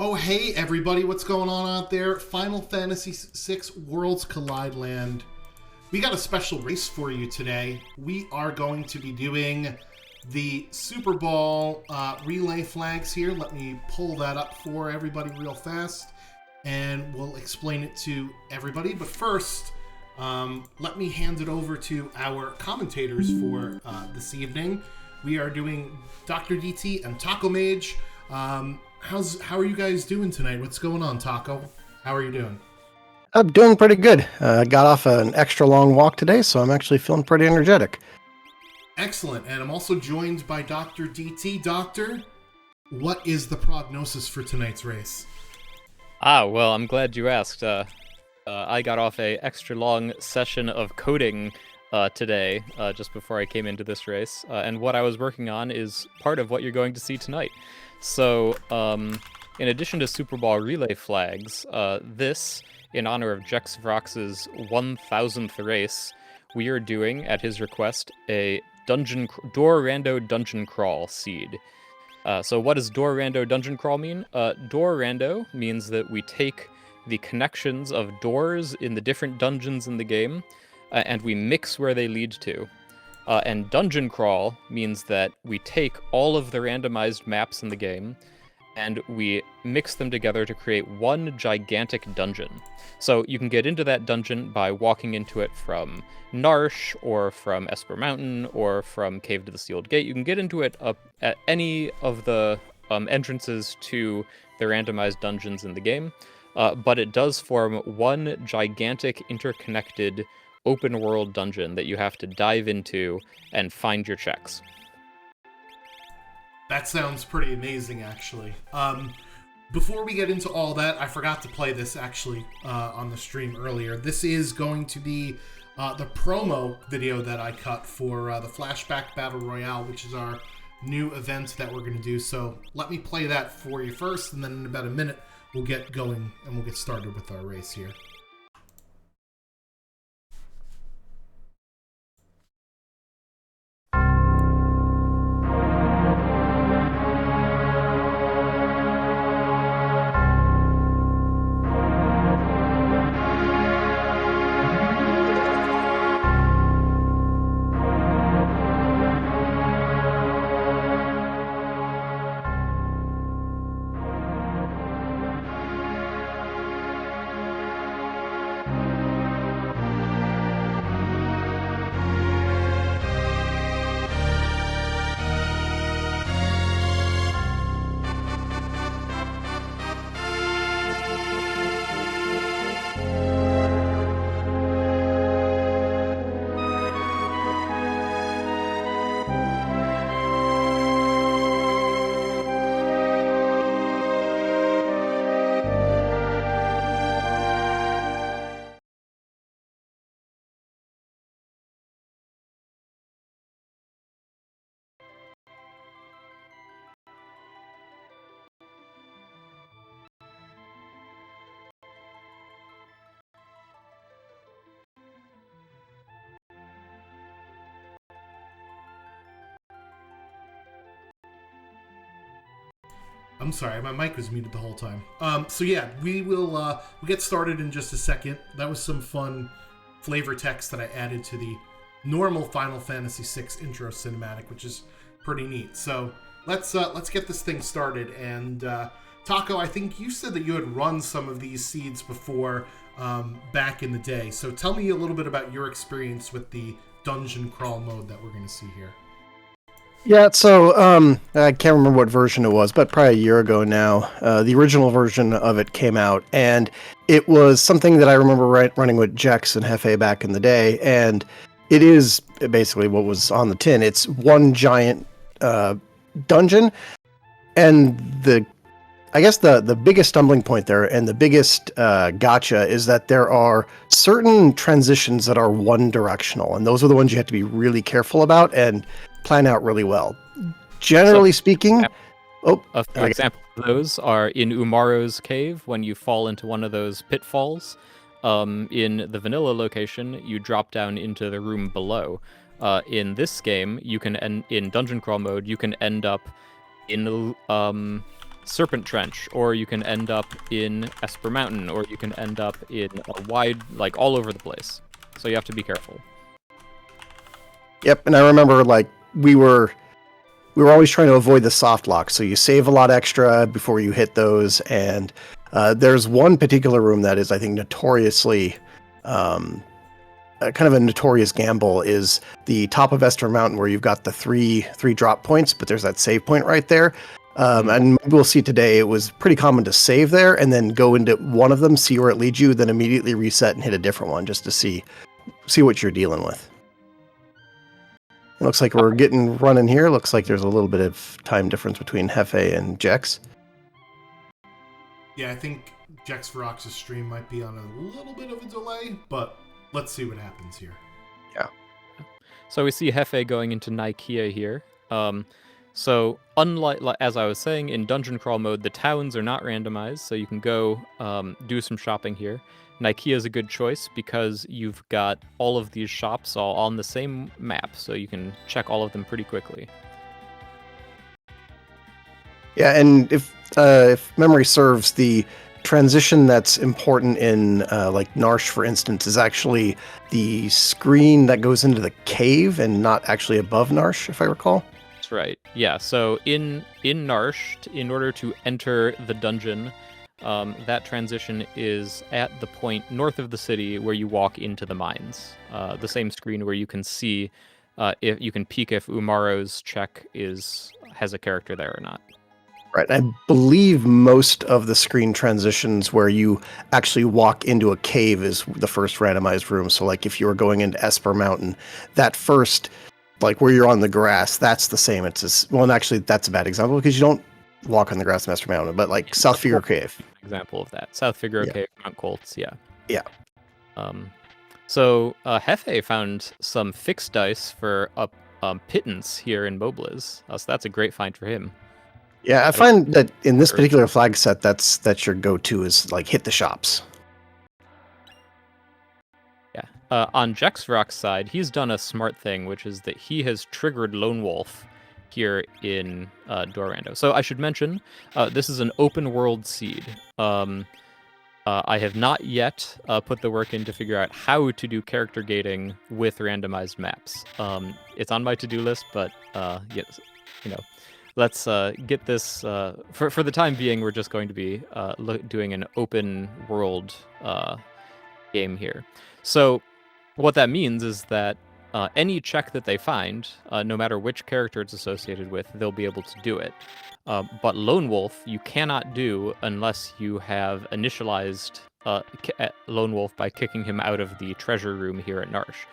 Oh, hey, everybody, what's going on out there? Final Fantasy VI Worlds Collide Land. We got a special race for you today. We are going to be doing the Super Bowl relay flags here. Let me pull that up for everybody real fast, and we'll explain it to everybody. But first, let me hand it over to our commentators for this evening. We are doing Dr. DT and Taco Mage. How are you guys doing tonight? What's going on, Taco? How are you doing? I'm doing pretty good. Got off an extra long walk today, so I'm actually feeling pretty energetic. Excellent. And I'm also joined by Dr. DT. Doctor, what is the prognosis for tonight's race? Well, I'm glad you asked. I got off a extra long session of coding today, just before I came into this race, and what I was working on is part of what you're going to see tonight. So, in addition to Super Bowl relay flags, this, in honor of Jexvrok's 1000th race, we are doing, at his request, a Door Rando Dungeon Crawl seed. So what does Door Rando Dungeon Crawl mean? Door Rando means that we take the connections of doors in the different dungeons in the game, and we mix where they lead to. And Dungeon Crawl means that we take all of the randomized maps in the game, and we mix them together to create one gigantic dungeon. So you can get into that dungeon by walking into it from Narsh, or from Esper Mountain, or from Cave to the Sealed Gate. You can get into it up at any of the entrances to the randomized dungeons in the game, but it does form one gigantic interconnected open world dungeon that you have to dive into and find your checks. That sounds pretty amazing, actually. Before we get into all that, I forgot to play this, actually, on the stream earlier. This is going to be the promo video that I cut for the Flashback Battle Royale, which is our new event that we're going to do. So let me play that for you first, and then in about a minute, we'll get going and we'll get started with our race here. I'm sorry, my mic was muted the whole time. So yeah, we'll get started in just a second. That was some fun flavor text that I added to the normal Final Fantasy VI intro cinematic, which is pretty neat. So let's get this thing started. And Taco, I think you said that you had run some of these seeds before back in the day. So tell me a little bit about your experience with the dungeon crawl mode that we're going to see here. Yeah, so I can't remember what version it was, but probably a year ago now. The original version of it came out, and it was something that I remember running with Jex and Hefe back in the day, and it is basically what was on the tin. It's one giant dungeon, and I guess the biggest stumbling point there and the biggest gotcha is that there are certain transitions that are one directional, and those are the ones you have to be really careful about and plan out really well. Generally speaking, a few examples of those are in Umaro's cave when you fall into one of those pitfalls. In the vanilla location, you drop down into the room below. In this game, you can in dungeon crawl mode, you can end up in Serpent Trench, or you can end up in Esper Mountain, or you can end up in a wide, like, all over the place. So you have to be careful. Yep, and I remember, like, we were always trying to avoid the soft lock, so you save a lot extra before you hit those, and there's one particular room that is, I think, notoriously, kind of a notorious gamble, is the top of Esper Mountain, where you've got the three drop points, but there's that save point right there. And we'll see today, it was pretty common to save there, and then go into one of them, see where it leads you, then immediately reset and hit a different one, just to see what you're dealing with. It looks like we're getting running here. Looks like there's a little bit of time difference between Hefe and Jex. Yeah, I think Jexvrok's stream might be on a little bit of a delay, but let's see what happens here. Yeah. So we see Hefe going into Nikeah here. So unlike, as I was saying, in Dungeon Crawl mode, the towns are not randomized, so you can go do some shopping here. Nikeah is a good choice because you've got all of these shops all on the same map, so you can check all of them pretty quickly. Yeah, and if memory serves, the transition that's important in like Narsh, for instance, is actually the screen that goes into the cave and not actually above Narsh, if I recall. That's right. Yeah, so in Narsh, in order to enter the dungeon, that transition is at the point north of the city where you walk into the mines. The same screen where you can see if you can peek if Umaro's check has a character there or not. Right. I believe most of the screen transitions where you actually walk into a cave is the first randomized room. So like if you were going into Esper Mountain, that first, like where you're on the grass, that's the same. Well, and actually that's a bad example because you don't walk on the grass in Esper Mountain, but like South Figure Cave. Example of that. South Figure Cave, Mount Colts, yeah. Yeah. So Hefe found some fixed dice for a pittance here in Mobliz. So that's a great find for him. Yeah, I find that in this particular flag set, that's your go-to is like hit the shops. Yeah. On Jexvrok's side, he's done a smart thing, which is that he has triggered Lone Wolf here in Rando. So I should mention, this is an open world seed. I have not yet put the work in to figure out how to do character gating with randomized maps. It's on my to-do list, but yes, let's get this. For the time being, we're just going to be doing an open world game here. So what that means is that any check that they find, no matter which character it's associated with, they'll be able to do it. But Lone Wolf, you cannot do unless you have initialized Lone Wolf by kicking him out of the treasure room here at Narsh.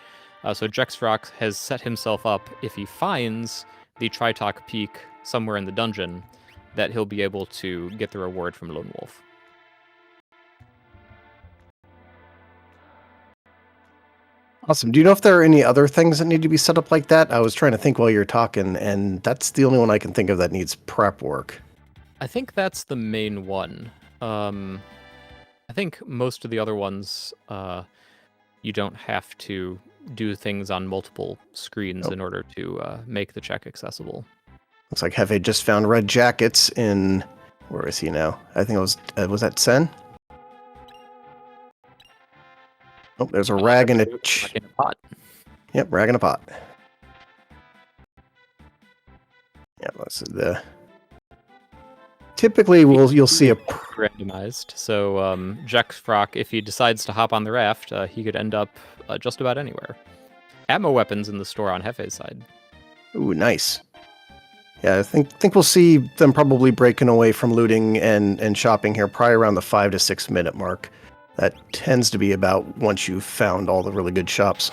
So Jexvrok has set himself up, if he finds the Tritok Peak somewhere in the dungeon, that he'll be able to get the reward from Lone Wolf. Awesome. Do you know if there are any other things that need to be set up like that? I was trying to think while you were talking, and that's the only one I can think of that needs prep work. I think that's the main one. I think most of the other ones, you don't have to do things on multiple screens in order to make the check accessible. Looks like Hefe just found red jackets in... Where is he now? I think it was that Sen? Oh, there's a rag and a pot. Yep, rag and a pot. Yeah, this is the... Typically, you'll see a... randomized. So Jexvrok, if he decides to hop on the raft, he could end up just about anywhere. Ammo weapons in the store on Hefe's side. Ooh, nice. Yeah, I think we'll see them probably breaking away from looting and shopping here probably around the 5 to 6 minute mark. That tends to be about once you've found all the really good shops.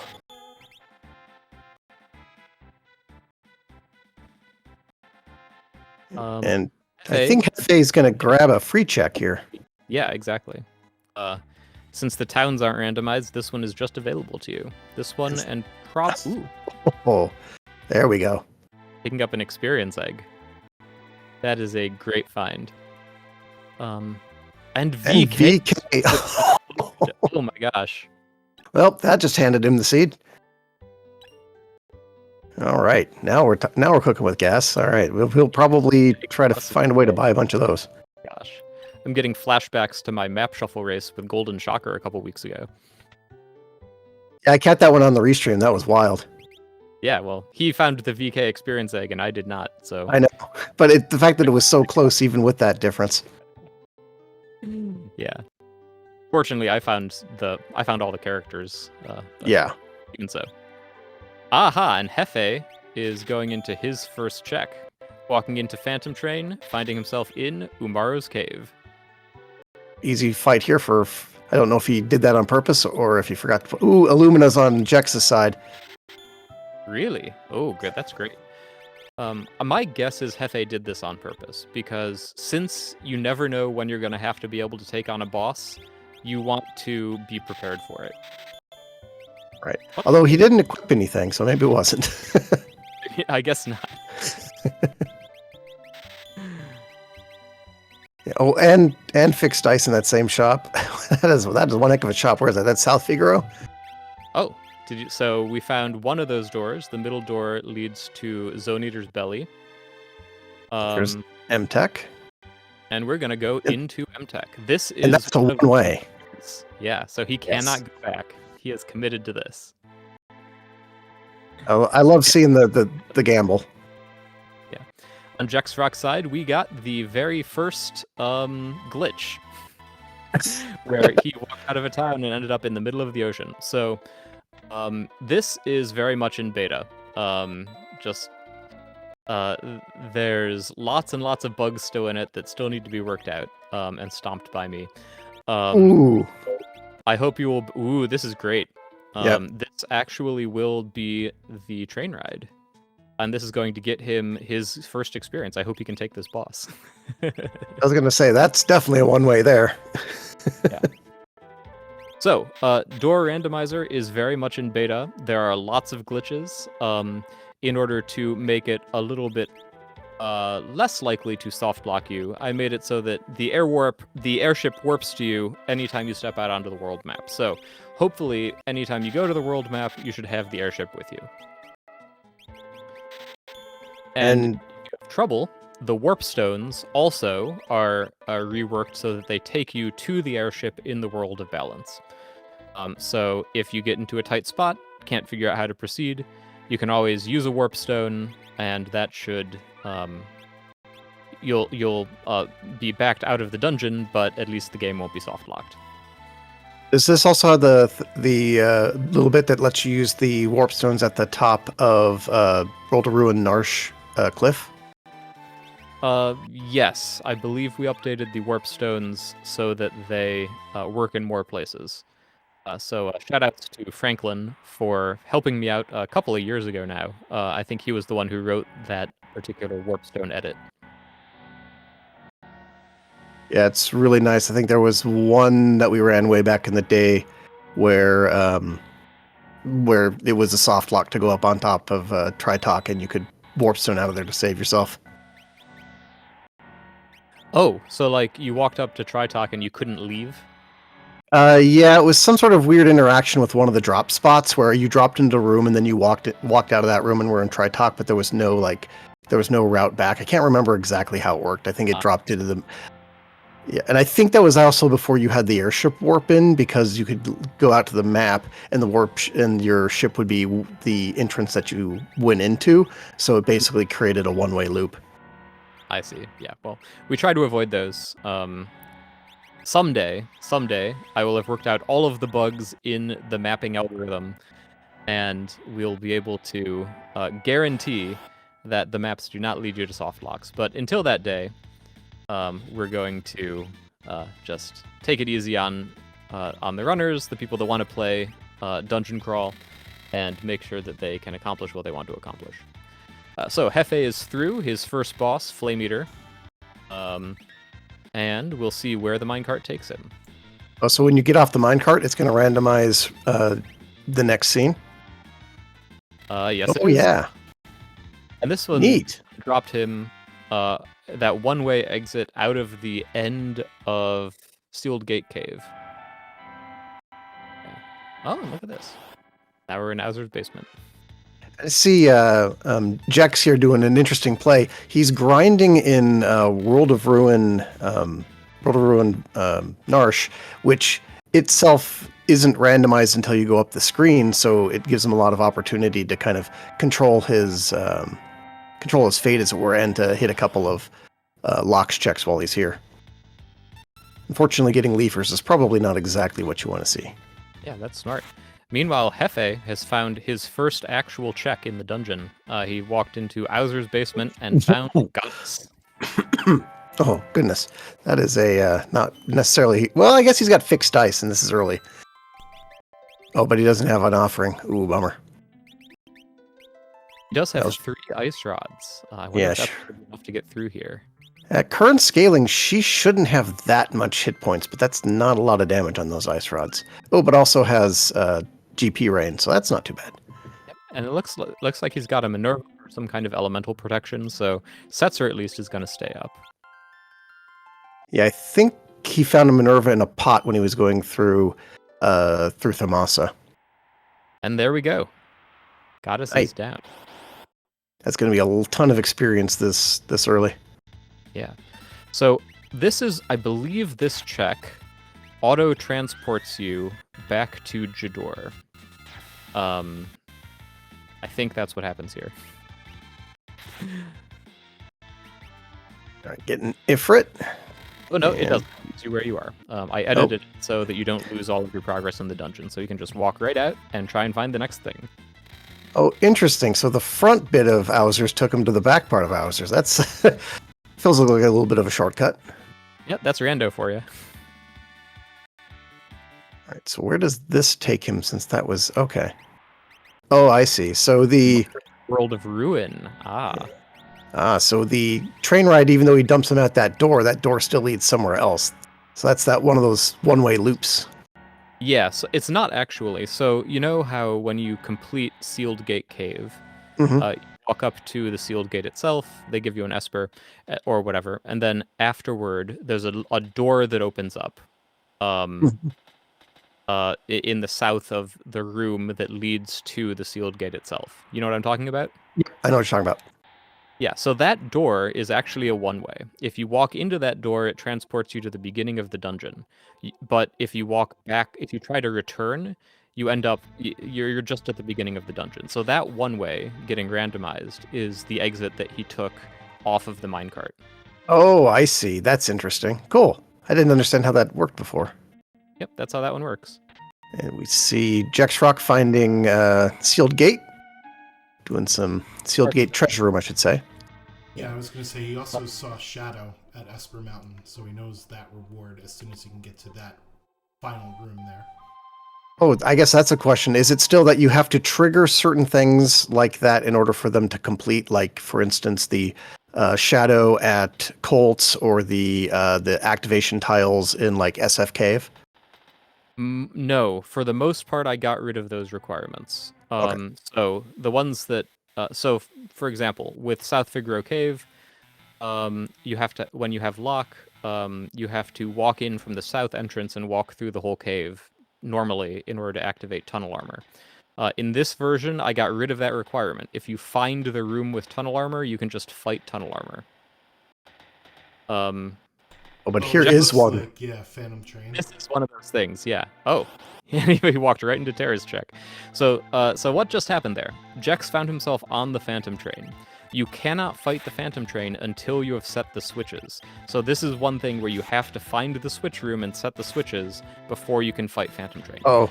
And I think Hefe's going to grab a free check here. Yeah, exactly. Since the towns aren't randomized, this one is just available to you. This one and ooh. Oh, there we go. Picking up an experience egg. That is a great find. And VK. Oh my gosh. Well, that just handed him the seed. All right, now we're cooking with gas. All right, we'll probably try to find a way to buy a bunch of those. gosh. I'm getting flashbacks to my map shuffle race with Golden Shocker a couple weeks ago. Yeah, I kept that one on the restream. That was wild. Yeah, well, he found the VK experience egg and I did not, so... I know, but the fact that it was so close, even with that difference. Yeah. Fortunately, I found all the characters. Yeah. Even so. Aha, and Hefe is going into his first check, walking into Phantom Train, finding himself in Umaru's cave. Easy fight here for... I don't know if he did that on purpose or if he forgot to put... Ooh, Illumina's on Jex's side. Really? Oh, good. That's great. My guess is Hefe did this on purpose, because since you never know when you're going to have to be able to take on a boss, you want to be prepared for it. Right. Although he didn't equip anything, so maybe it wasn't. I guess not. Yeah, oh, and fixed dice in that same shop. that is one heck of a shop. Where is that? That's South Figaro? Oh, so we found one of those doors. The middle door leads to Zone Eater's belly. There's MTech. And we're gonna go into MTech. This is... And that's a one-way. Yeah, so he cannot go back. He is committed to this. Oh, I love seeing the gamble. Yeah. On Jexvrok's side, we got the very first glitch, where he walked out of a town and ended up in the middle of the ocean. So this is very much in beta. There's lots and lots of bugs still in it that still need to be worked out and stomped by me. Ooh. I hope you will... Ooh, this is great. Yep. This actually will be the train ride. And this is going to get him his first experience. I hope he can take this boss. I was going to say, that's definitely a one-way there. Yeah. So, door randomizer is very much in beta. There are lots of glitches. In order to make it a little bit less likely to soft lock you, I made it so that the airship warps to you anytime you step out onto the world map. So hopefully, anytime you go to the world map, you should have the airship with you. And if you have trouble, the warp stones also are reworked so that they take you to the airship in the world of balance. So if you get into a tight spot, can't figure out how to proceed, you can always use a warp stone, and that should you'll be backed out of the dungeon, but at least the game won't be soft locked. Does this also have the little bit that lets you use the warp stones at the top of Roll to Ruin Narsh cliff? Yes, I believe we updated the warp stones so that they work in more places. So shout outs to Franklin for helping me out a couple of years ago now. I think he was the one who wrote that particular warpstone edit. Yeah, it's really nice. I think there was one that we ran way back in the day where it was a soft lock to go up on top of Tritalk, and you could warpstone out of there to save yourself. Oh, so like you walked up to Tritalk and you couldn't leave? Yeah, it was some sort of weird interaction with one of the drop spots where you dropped into a room and then you walked out of that room and were in Tritalk, but there was no route back. I can't remember exactly how it worked. I think it dropped into the... Yeah, and I think that was also before you had the airship warp in, because you could go out to the map and and your ship would be the entrance that you went into. So it basically created a one-way loop. I see. Yeah. Well, we try to avoid those. Someday, I will have worked out all of the bugs in the mapping algorithm, and we'll be able to guarantee that the maps do not lead you to soft locks. But until that day, we're going to just take it easy on the runners, the people that want to play dungeon crawl, and make sure that they can accomplish what they want to accomplish. So Hefe is through his first boss, Flame Eater, and we'll see where the minecart takes him. Oh, so when you get off the minecart, it's going to randomize the next scene? Yes. Oh, yeah. And this one Neat. Dropped him that one-way exit out of the end of Sealed Gate Cave. Oh, look at this. Now we're in Azur's basement. I see Jex here doing an interesting play. He's grinding in World of Ruin, Narsh, which itself isn't randomized until you go up the screen, so it gives him a lot of opportunity to kind of control his fate, as it were, and to hit a couple of locks checks while he's here. Unfortunately, getting leafers is probably not exactly what you want to see. Yeah, that's smart. Meanwhile, Hefe has found his first actual check in the dungeon. He walked into Owzer's basement and found guns. Oh, goodness. That is a, not necessarily... Well, I guess he's got fixed dice, and this is early. Oh, but he doesn't have an offering. Ooh, bummer. He does have 3 ice rods. I wonder if that's enough to get through here. At current scaling, she shouldn't have that much hit points, but that's not a lot of damage on those ice rods. Oh, but also has GP rain, so that's not too bad. Yep. And it looks like he's got a Minerva or some kind of elemental protection, so Setzer at least is going to stay up. Yeah, I think he found a Minerva in a pot when he was going through Thamasa. And there we go. Goddess is down. That's going to be a ton of experience this early. Yeah. So this is, I believe this check auto-transports you back to Jador. I think that's what happens here. All right, getting Ifrit. Oh, no, it doesn't. It leaves you where you are. I edited it so that you don't lose all of your progress in the dungeon, so you can just walk right out and try and find the next thing. Oh, interesting. So the front bit of Owzer's took him to the back part of Owzer's. That's feels like a little bit of a shortcut. Yep, that's Rando for you. All right, so where does this take him, since that was... Okay. Oh, I see. So the... World of Ruin. So the train ride, even though he dumps him at that door still leads somewhere else. So that's one of those one-way loops. Yeah, so it's not actually. So you know how when you complete Sealed Gate Cave, you walk up to the Sealed Gate itself, they give you an Esper, or whatever, and then afterward, there's a door that opens up in the south of the room that leads to the Sealed Gate itself. You know what I'm talking about? I know what you're talking about. Yeah, so that door is actually a one-way. If you walk into that door, it transports you to the beginning of the dungeon. But if you walk back, if you try to return, you end up, you're just at the beginning of the dungeon. So that one-way, getting randomized, is the exit that he took off of the minecart. Oh, I see. That's interesting. Cool. I didn't understand how that worked before. Yep, that's how that one works. And we see Jexvrok finding Sealed Gate. Doing some Sealed Gate treasure room, I should say. Yeah, I was going to say, he also saw Shadow at Esper Mountain, so he knows that reward as soon as he can get to that final room there. Oh, I guess that's a question. Is it still that you have to trigger certain things like that in order for them to complete? Like, for instance, the Shadow at Colts, or the activation tiles in, like, SF Cave? No, for the most part, I got rid of those requirements. Okay. So the ones that, for example, with South Figaro Cave, you have to, when you have lock, you have to walk in from the south entrance and walk through the whole cave normally in order to activate tunnel armor. In this version, I got rid of that requirement. If you find the room with tunnel armor, you can just fight tunnel armor. But here is one. Like, yeah, Phantom Train. This is one of those things, yeah. Oh, he walked right into Terra's check. So what just happened there? Jex found himself on the Phantom Train. You cannot fight the Phantom Train until you have set the switches. So this is one thing where you have to find the switch room and set the switches before you can fight Phantom Train. Oh.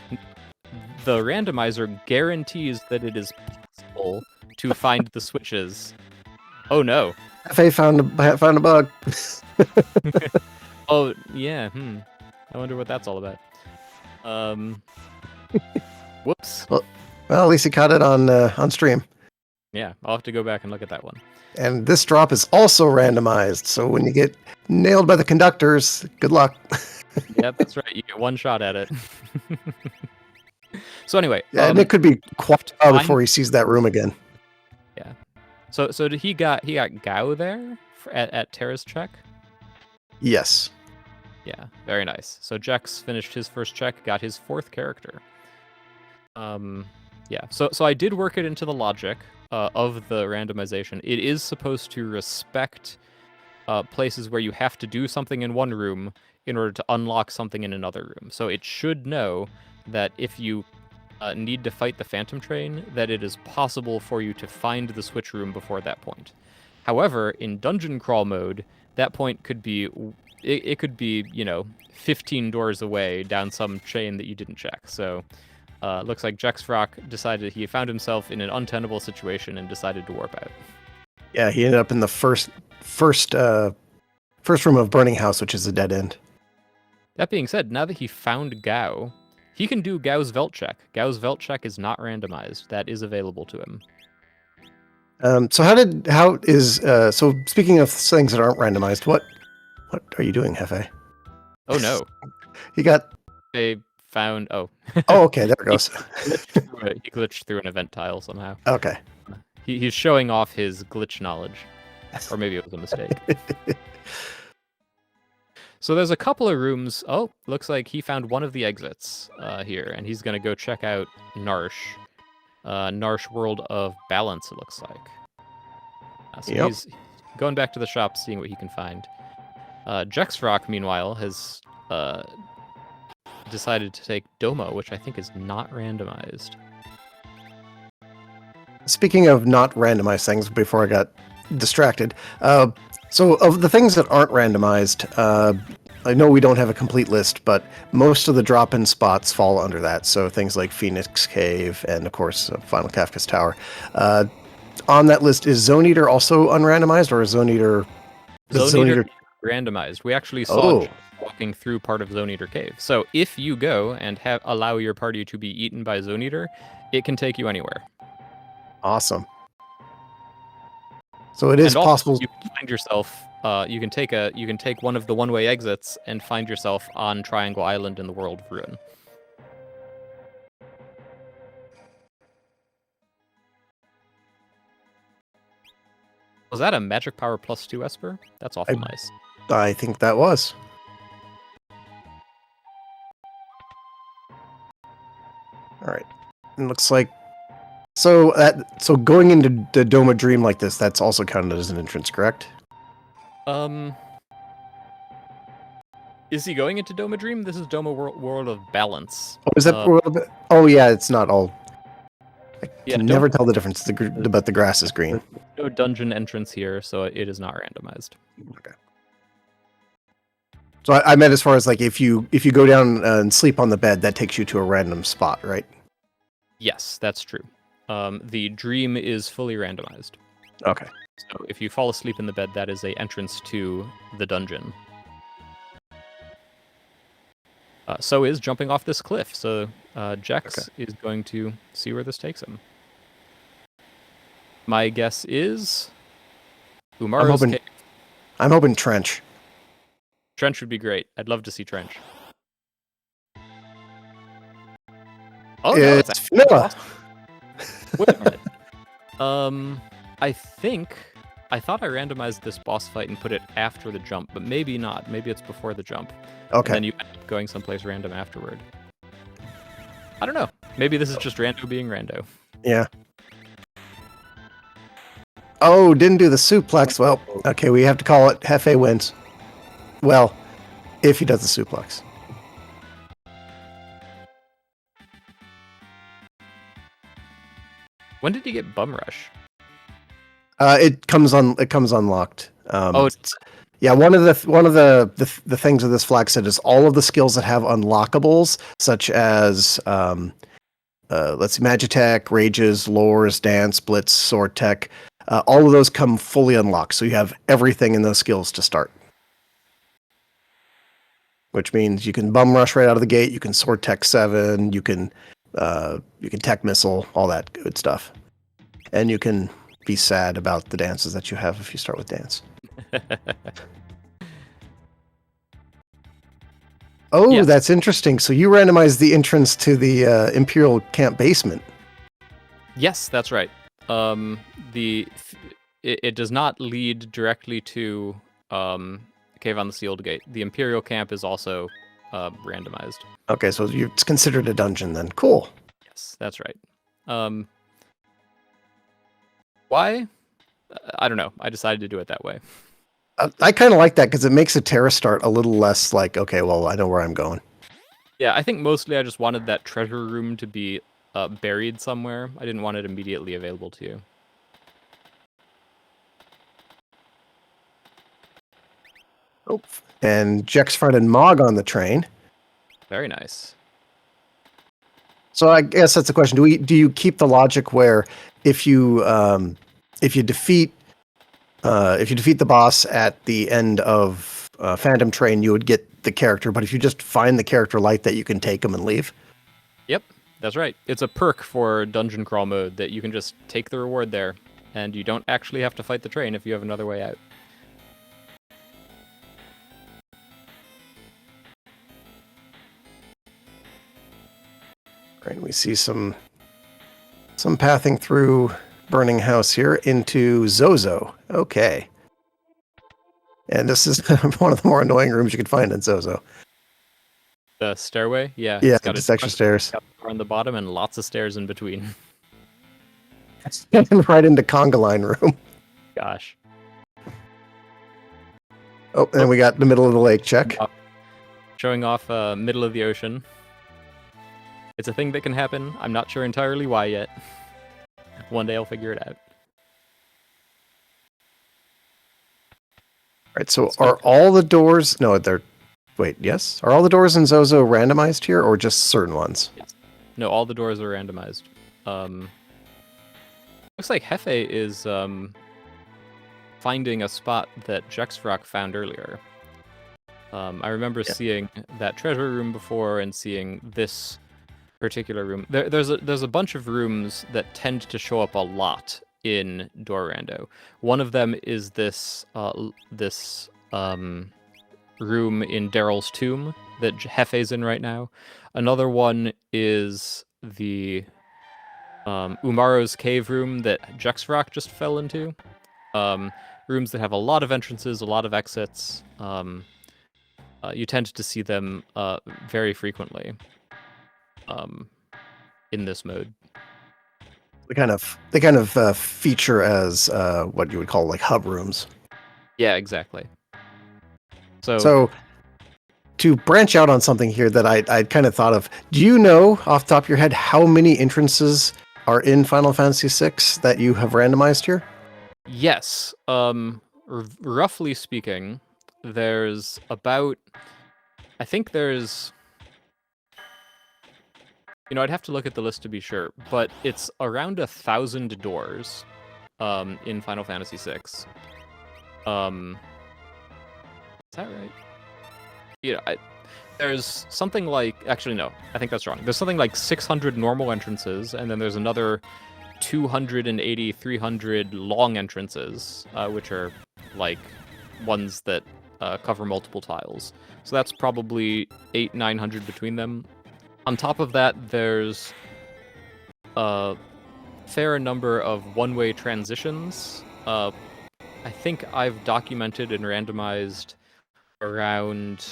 The randomizer guarantees that it is possible to find the switches. Oh no. FA found a bug. Oh, yeah, I wonder what that's all about. Whoops. Well, at least he caught it on stream. Yeah, I'll have to go back and look at that one. And this drop is also randomized, so when you get nailed by the conductors, good luck. Yeah, that's right. You get one shot at it. So anyway, yeah, and it could be quite a while before he sees that room again. Yeah. So did he got Gao there at Terra's check? Yes. Yeah, very nice. So Jex finished his first check, got his 4th character. Yeah. So I did work it into the logic of the randomization. It is supposed to respect places where you have to do something in one room in order to unlock something in another room. So it should know that if you need to fight the Phantom Train, that it is possible for you to find the switch room before that point. However, in dungeon crawl mode, that point could be, it could be, 15 doors away down some chain that you didn't check. So looks like Jexvrok decided he found himself in an untenable situation and decided to warp out. Yeah, he ended up in the first room of Burning House, which is a dead end. That being said, now that he found Gao, he can do Gao's Velt check. Gao's Velt check is not randomized. That is available to him. So speaking of things that aren't randomized, what are you doing, Hefe? Oh no. He got... They found... Oh. Oh, okay, there it goes. He glitched through an event tile somehow. Okay. He's showing off his glitch knowledge. Or maybe it was a mistake. So there's a couple of rooms. Oh, looks like he found one of the exits here, and he's going to go check out Narsh. Narsh World of Balance, it looks like. So he's going back to the shop, seeing what he can find. Jexvrok, meanwhile, has decided to take Doma, which I think is not randomized. Speaking of not randomized things, before I got distracted, so of the things that aren't randomized, I know we don't have a complete list, but most of the drop-in spots fall under that. So things like Phoenix Cave and, of course, Final Kafka's Tower. On that list, is Zone Eater also unrandomized, or is Zone Eater... Zone Eater randomized. We actually saw walking through part of Zone Eater Cave. So if you go and allow your party to be eaten by Zone Eater, it can take you anywhere. Awesome. So it is possible. You can find yourself. You can take one of the one-way exits and find yourself on Triangle Island in the World of Ruin. Was that a magic power +2 Esper? That's awful nice. I think that was. All right. It looks like so going into the Doma Dream like this, that's also counted as an entrance, correct? Is he going into Doma Dream? This is Doma World of Balance. Oh, is that World of... Oh yeah, it's not all. I can never tell the difference about the grass is green. No dungeon entrance here, so it is not randomized. Okay. So I meant as far as like if you go down and sleep on the bed, that takes you to a random spot, right? Yes, that's true. The dream is fully randomized. Okay. So if you fall asleep in the bed, that is a entrance to the dungeon. So is jumping off this cliff. So Jex is going to see where this takes him. My guess is Umaru's cave. I'm hoping Trench. Trench would be great. I'd love to see Trench. Oh no, it's vanilla. Wait a minute. I thought I randomized this boss fight and put it after the jump, but maybe not. Maybe it's before the jump. Okay. And then you end up going someplace random afterward. I don't know. Maybe this is just Rando being Rando. Yeah. Oh, didn't do the suplex. Well, okay, we have to call it Hefe wins. Well, if he does the suplex. When did he get Bum Rush? It comes unlocked. It's Yeah, one of the things with this flag set is all of the skills that have unlockables, such as let's see, Magitech, Rages, Lures, Dance, Blitz, Sword Tech. All of those come fully unlocked, so you have everything in those skills to start. Which means you can Bum Rush right out of the gate, you can Sword Tech 7, you can Tech Missile, all that good stuff. And you can be sad about the dances that you have if you start with Dance. Oh, yeah. That's interesting. So you randomized the entrance to the Imperial Camp basement. Yes, that's right. It does not lead directly to Cave on the Sealed Gate. The Imperial Camp is also randomized. Okay, so it's considered a dungeon then. Cool. Yes, that's right. Why? I don't know. I decided to do it that way. I kind of like that because it makes a terra start a little less like, okay, well, I know where I'm going. Yeah, I think mostly I just wanted that treasure room to be buried somewhere. I didn't want it immediately available to you. Oh, and Jexvrok and Mog on the train. Very nice. So I guess that's the question. Do you keep the logic where if you defeat the boss at the end of Phantom Train, you would get the character, but if you just find the character like that, you can take them and leave? Yep, that's right. It's a perk for dungeon crawl mode that you can just take the reward there, and you don't actually have to fight the train if you have another way out. Right, we see some pathing through Burning House here into Zozo. Okay. And this is one of the more annoying rooms you could find in Zozo. The stairway? Yeah, Yeah, it's got just extra stairs. got a door on the bottom and lots of stairs in between. And right into Conga Line room. Gosh. Oh, and we got the middle of the lake check. Showing off middle of the ocean. It's a thing that can happen. I'm not sure entirely why yet. One day I'll figure it out. Right, so are all the doors... No, they're... Wait, yes? Are all the doors in Zozo randomized here, or just certain ones? Yes. No, all the doors are randomized. Looks like Hefe is finding a spot that Jexvrok found earlier. I remember seeing that treasure room before and seeing this particular room. There's a bunch of rooms that tend to show up a lot in Rando. One of them is this room in Daryl's tomb that Hefe's in right now. Another one is the Umaro's cave room that Jexvrok just fell into. Rooms that have a lot of entrances, a lot of exits. You tend to see them very frequently in this mode. They kind of feature as what you would call like hub rooms. Yeah, exactly. So to branch out on something here that I kind of thought of, do you know off the top of your head how many entrances are in Final Fantasy VI that you have randomized here? Yes. Roughly speaking, there's about... I think there's... I'd have to look at the list to be sure, but it's around 1,000 doors in Final Fantasy VI. Is that right? There's something like... Actually, no. I think that's wrong. There's something like 600 normal entrances, and then there's another 280, 300 long entrances, which are like ones that cover multiple tiles. So that's probably 800-900 between them. On top of that, there's a fair number of one-way transitions. I think I've documented and randomized around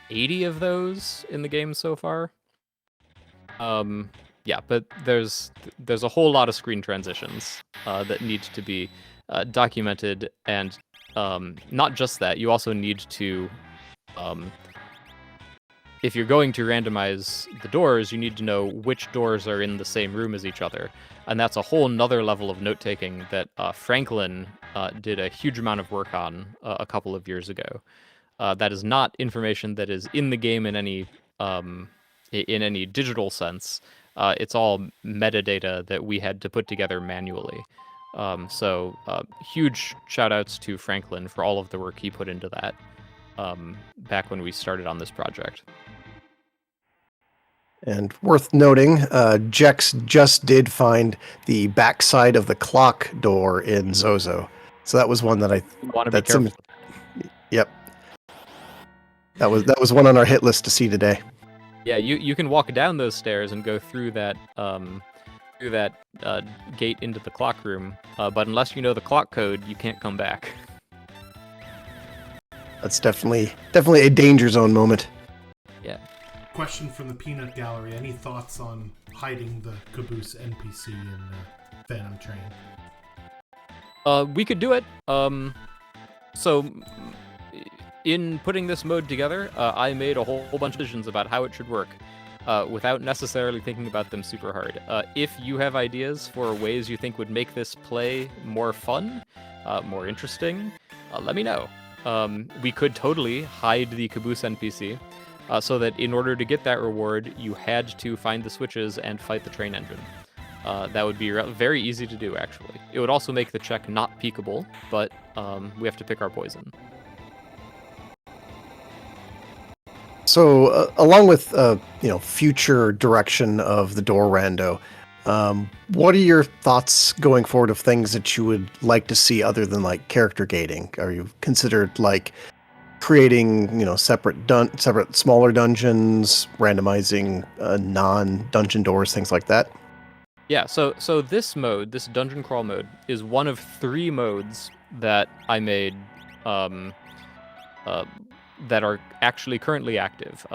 80 of those in the game so far. Yeah, but there's a whole lot of screen transitions that need to be documented, and not just that, you also need to... if you're going to randomize the doors, you need to know which doors are in the same room as each other. And that's a whole nother level of note-taking that Franklin did a huge amount of work on a couple of years ago. That is not information that is in the game in any digital sense. It's all metadata that we had to put together manually. So huge shout-outs to Franklin for all of the work he put into that back when we started on this project. And worth noting, Jex just did find the backside of the clock door in Zozo. So that was one that Want to be careful. Yep. That was one on our hit list to see today. Yeah, you can walk down those stairs and go through that gate into the clock room, but unless you know the clock code, you can't come back. That's definitely a danger zone moment. Yeah. question from the Peanut Gallery. Any thoughts on hiding the Caboose NPC in Phantom Train? We could do it. So in putting this mode together, I made a whole bunch of decisions about how it should work, without necessarily thinking about them super hard. If you have ideas for ways you think would make this play more fun, more interesting, let me know. We could totally hide the Caboose NPC, so that in order to get that reward, you had to find the switches and fight the train engine. That would be very easy to do, actually. It would also make the check not peekable, but we have to pick our poison. So, along with future direction of the door rando, what are your thoughts going forward of things that you would like to see other than like character gating? Are you considered like creating separate smaller dungeons, randomizing non-dungeon doors, things like that? Yeah, so this mode, this dungeon crawl mode, is one of 3 modes that I made that are actually currently active.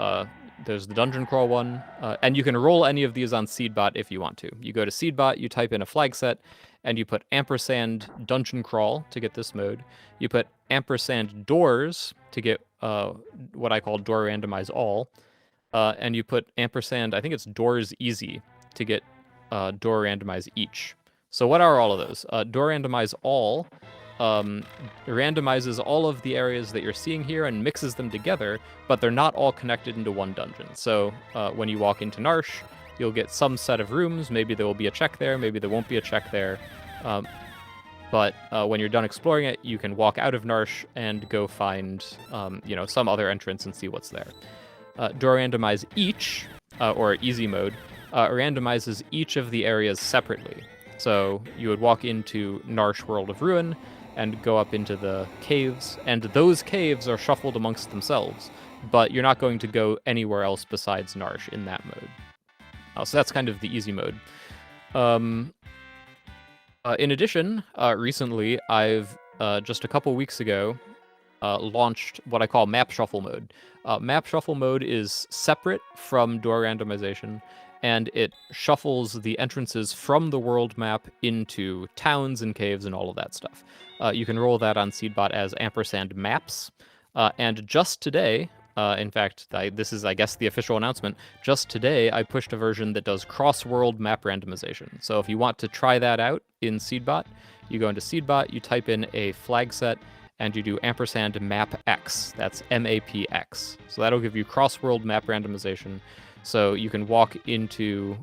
There's the dungeon crawl one, and you can roll any of these on Seedbot if you want to. You go to Seedbot, you type in a flag set, and you put ampersand dungeon crawl to get this mode. You put ampersand doors to get what I call door randomize all, and you put ampersand, I think it's doors easy, to get door randomize each. So what are all of those? Door randomize all randomizes all of the areas that you're seeing here and mixes them together, but they're not all connected into one dungeon. So when you walk into Narsh, you'll get some set of rooms. Maybe there will be a check there, maybe there won't be a check there. But when you're done exploring it, you can walk out of Narsh and go find some other entrance and see what's there. Door randomize each, or easy mode, randomizes each of the areas separately. So you would walk into Narsh World of Ruin and go up into the caves, and those caves are shuffled amongst themselves, but you're not going to go anywhere else besides Narsh in that mode. So that's kind of the easy mode. In addition, recently I've, just a couple weeks ago, launched what I call Map Shuffle mode. Map Shuffle mode is separate from door randomization, and it shuffles the entrances from the world map into towns and caves and all of that stuff. You can roll that on Seedbot as ampersand maps. And just today, in fact, this is, I guess, the official announcement, just today I pushed a version that does cross-world map randomization. So if you want to try that out in Seedbot, you go into Seedbot, you type in a flag set, and you do ampersand map X. That's MAPX. So that'll give you cross-world map randomization. So you can walk into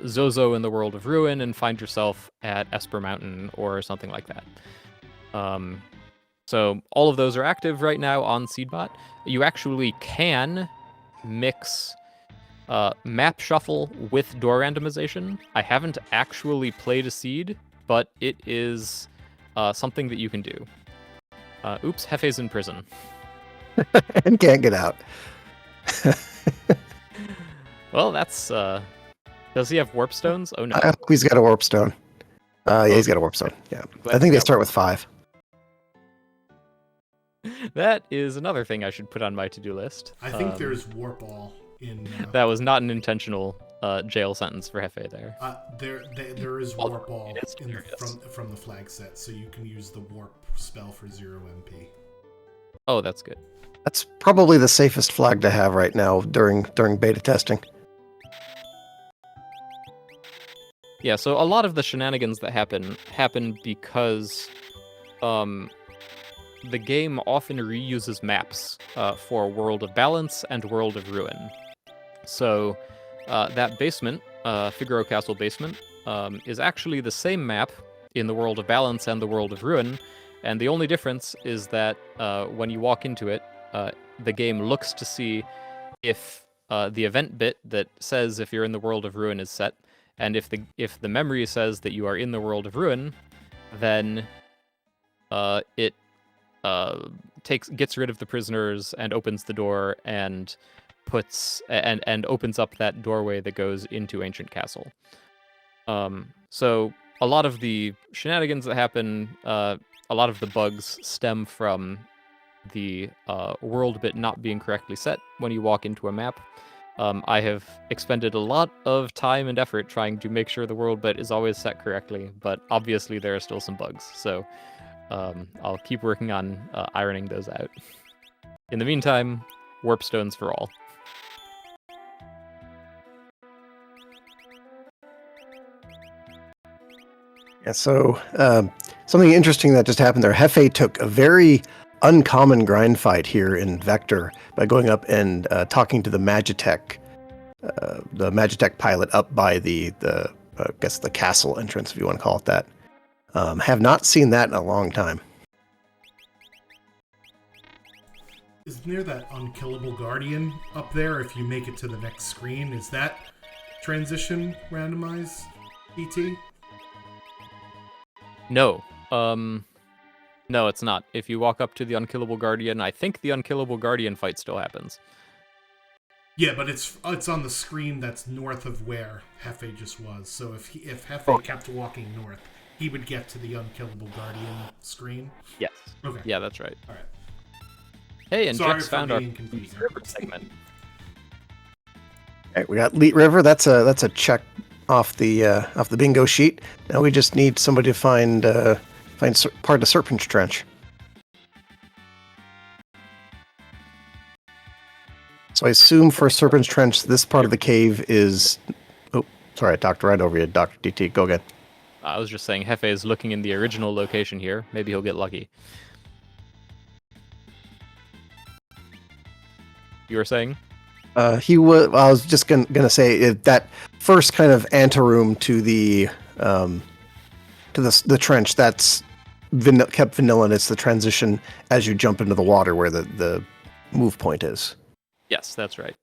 Zozo in the World of Ruin and find yourself at Esper Mountain or something like that. So all of those are active right now on Seedbot. You actually can mix map shuffle with door randomization. I haven't actually played a seed, but it is something that you can do. Oops, Hefe's in prison. And can't get out. Well, that's... does he have warp stones? Oh, no. He's got a warp stone. Yeah, he's got a warp stone. Yeah. I think they start with 5. That is another thing I should put on my to-do list. I think there's warp all in... That was not an intentional jail sentence for Hefe there. There is warp all from the flag set, so you can use the warp spell for 0 MP. Oh, that's good. That's probably the safest flag to have right now during beta testing. Yeah, so a lot of the shenanigans that happen because the game often reuses maps for World of Balance and World of Ruin. So that basement, Figaro Castle basement, is actually the same map in the World of Balance and the World of Ruin, and the only difference is that when you walk into it, the game looks to see if the event bit that says if you're in the World of Ruin is set, and if the memory says that you are in the World of Ruin, then it gets rid of the prisoners and opens the door and opens up that doorway that goes into Ancient Castle. So a lot of the shenanigans that happen, a lot of the bugs stem from the world bit not being correctly set when you walk into a map. I have expended a lot of time and effort trying to make sure the world bit is always set correctly, but obviously there are still some bugs, so I'll keep working on ironing those out. In the meantime, warp stones for all. Yeah, so something interesting that just happened there. Hefe took a very uncommon grind fight here in Vector by going up and talking to the Magitech pilot up by the I guess the castle entrance, if you want to call it that. Have not seen that in a long time. Isn't there that unkillable guardian up there if you make it to the next screen? Is that transition randomized, ET? No. No, it's not. If you walk up to the Unkillable Guardian, I think the Unkillable Guardian fight still happens. Yeah, but it's on the screen that's north of where Hefe just was. So if Hefe kept walking north, he would get to the Unkillable Guardian screen. Yes. Okay. Yeah, that's right. All right. Hey, and Sorry Jex for found our being confusing. river segment. All right, we got Leet River. That's a check off the bingo sheet. Now we just need somebody to find part of the Serpent's Trench. So I assume for Serpent's Trench, this part of the cave is. Oh, sorry, I talked right over you, Dr. DT. Go again. I was just saying Hefe is looking in the original location here. Maybe he'll get lucky. You were saying? He was. I was just gonna say that first kind of anteroom to the trench. That's kept vanilla, and it's the transition as you jump into the water where the move point is. Yes, that's right.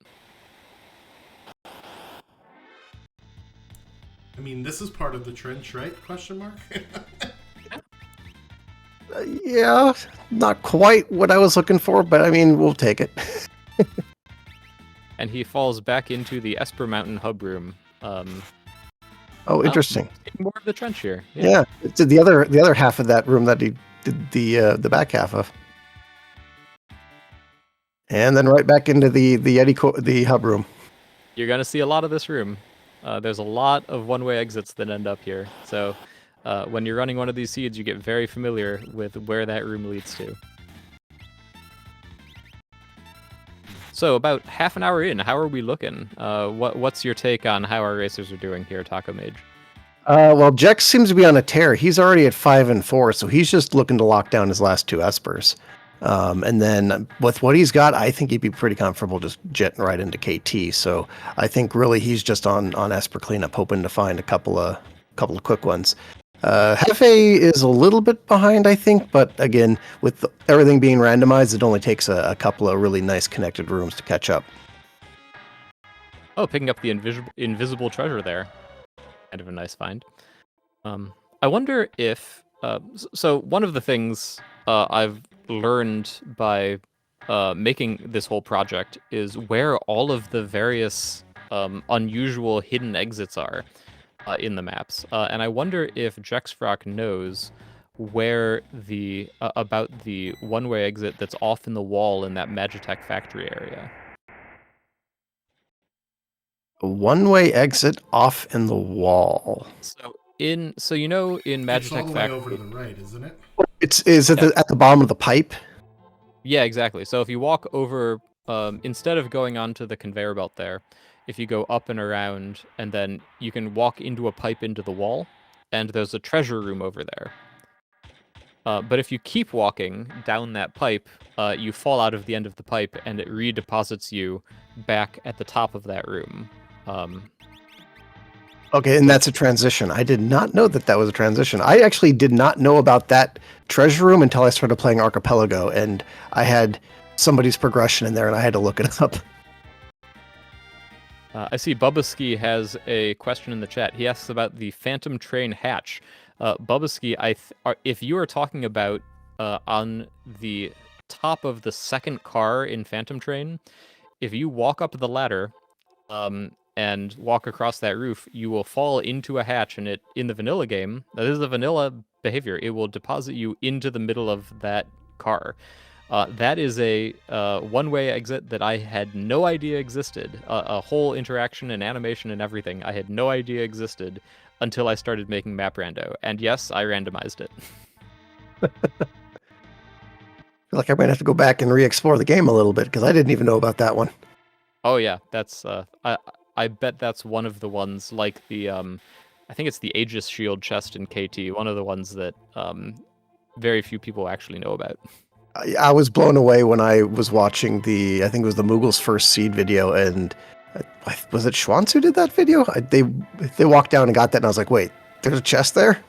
I mean, this is part of the trench, right? Question mark. Yeah, not quite what I was looking for, but I mean, we'll take it. And he falls back into the Esper Mountain hub room. Oh, interesting. More of the trench here. Yeah, it's the other half of that room that he did the back half of, and then right back into the hub room. You're gonna see a lot of this room. There's a lot of one-way exits that end up here. So when you're running one of these seeds, you get very familiar with where that room leads to. So about half an hour in, how are we looking? What's your take on how our racers are doing here, Taco Mage? Well, Jex seems to be on a tear. He's already at 5 and 4, so he's just looking to lock down his last 2 Espers. And then with what he's got, I think he'd be pretty comfortable just jetting right into KT. So I think really he's just on Esper cleanup, hoping to find a couple of quick ones. Hefe is a little bit behind, I think, but again, with everything being randomized, it only takes a couple of really nice connected rooms to catch up. Oh, picking up the invisible treasure there. Kind of a nice find. I wonder if... so one of the things I've learned by making this whole project is where all of the various unusual hidden exits are in the maps. And I wonder if Jexvrok knows where about the one-way exit that's off in the wall in that Magitech factory area. A one-way exit off in the wall. So you know in Magitech It's all the way factory over to the right, isn't it? Is it at the bottom of the pipe? Yeah, exactly. So if you walk over, instead of going onto the conveyor belt there, if you go up and around, and then you can walk into a pipe into the wall, and there's a treasure room over there. But if you keep walking down that pipe, you fall out of the end of the pipe, and it redeposits you back at the top of that room. Okay, and that's a transition. I did not know that was a transition. I actually did not know about that treasure room until I started playing Archipelago, and I had somebody's progression in there, and I had to look it up. I see Bubbaski has a question in the chat. He asks about the Phantom Train hatch. Bubbaski, if you are talking about on the top of the second car in Phantom Train, if you walk up the ladder and walk across that roof, you will fall into a hatch, and in the vanilla game, this is a vanilla behavior, it will deposit you into the middle of that car. That is a one-way exit that I had no idea existed. A whole interaction and animation and everything I had no idea existed until I started making Map Rando. And yes, I randomized it. I feel like I might have to go back and re-explore the game a little bit because I didn't even know about that one. Oh yeah, that's I bet that's one of the ones like the I think it's the Aegis Shield chest in KT, one of the ones that very few people actually know about. I was blown away when I was watching I think it was the Moogle's first seed video, and was it Schwanz who did that video? They walked down and got that, and I was like, wait, there's a chest there?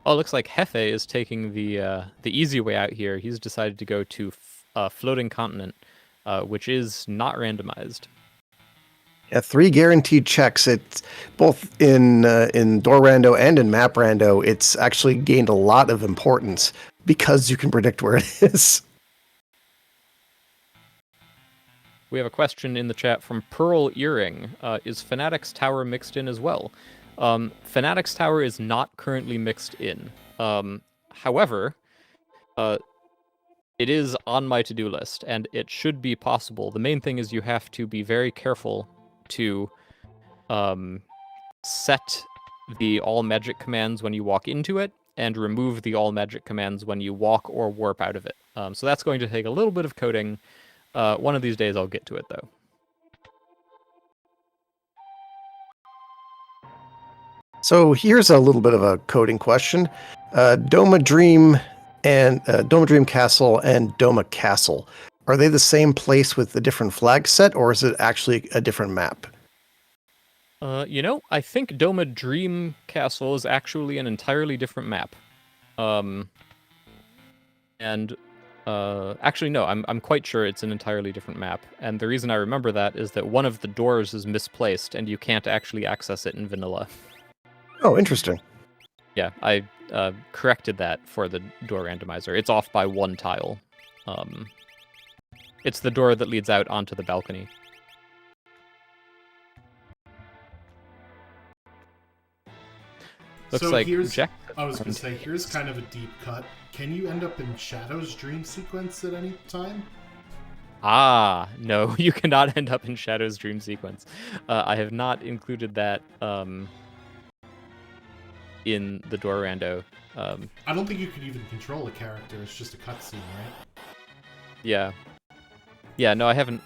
Oh, it looks like Hefe is taking the easy way out here. He's decided to go to Floating Continent, which is not randomized. Yeah, 3 guaranteed checks. It's both in Door Rando and in Map Rando. It's actually gained a lot of importance because you can predict where it is. We have a question in the chat from Pearl Earring. Is Fnatic's Tower mixed in as well? Fnatic's Tower is not currently mixed in. However, it is on my to-do list, and it should be possible. The main thing is you have to be very careful to set the all magic commands when you walk into it, and remove the all magic commands when you walk or warp out of it. So that's going to take a little bit of coding. One of these days I'll get to it, though. So here's a little bit of a coding question. Doma Dream Castle and Doma Castle, are they the same place with a different flag set, or is it actually a different map? I think Doma Dream Castle is actually an entirely different map. Actually, no, I'm quite sure it's an entirely different map. And the reason I remember that is that one of the doors is misplaced, and you can't actually access it in vanilla. Oh, interesting. Yeah, I corrected that for the door randomizer. It's off by 1 tile. It's the door that leads out onto the balcony. Looks so like here's, Jack. I was going to say, here's kind of a deep cut. Can you end up in Shadow's dream sequence at any time? Ah, no, you cannot end up in Shadow's dream sequence. I have not included that in the door rando. I don't think you could even control a character. It's just a cutscene, right? Yeah. Yeah, no, I haven't.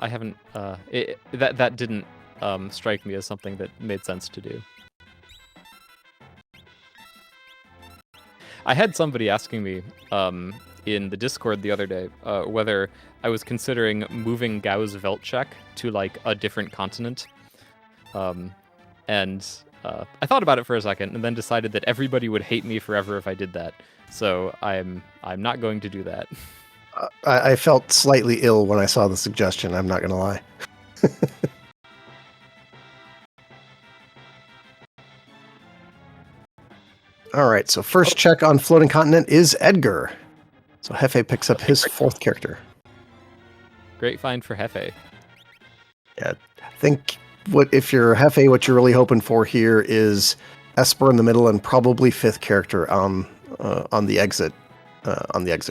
That didn't strike me as something that made sense to do. I had somebody asking me in the Discord the other day whether I was considering moving Gao's Veltcheck to like a different continent, and I thought about it for a second and then decided that everybody would hate me forever if I did that. So I'm not going to do that. I felt slightly ill when I saw the suggestion. I'm not going to lie. All right, so first check on Floating Continent is Edgar. So Hefe picks up his 4th character. Great find for Hefe. Yeah, I think if you're Hefe, what you're really hoping for here is Esper in the middle and probably 5th character on the exit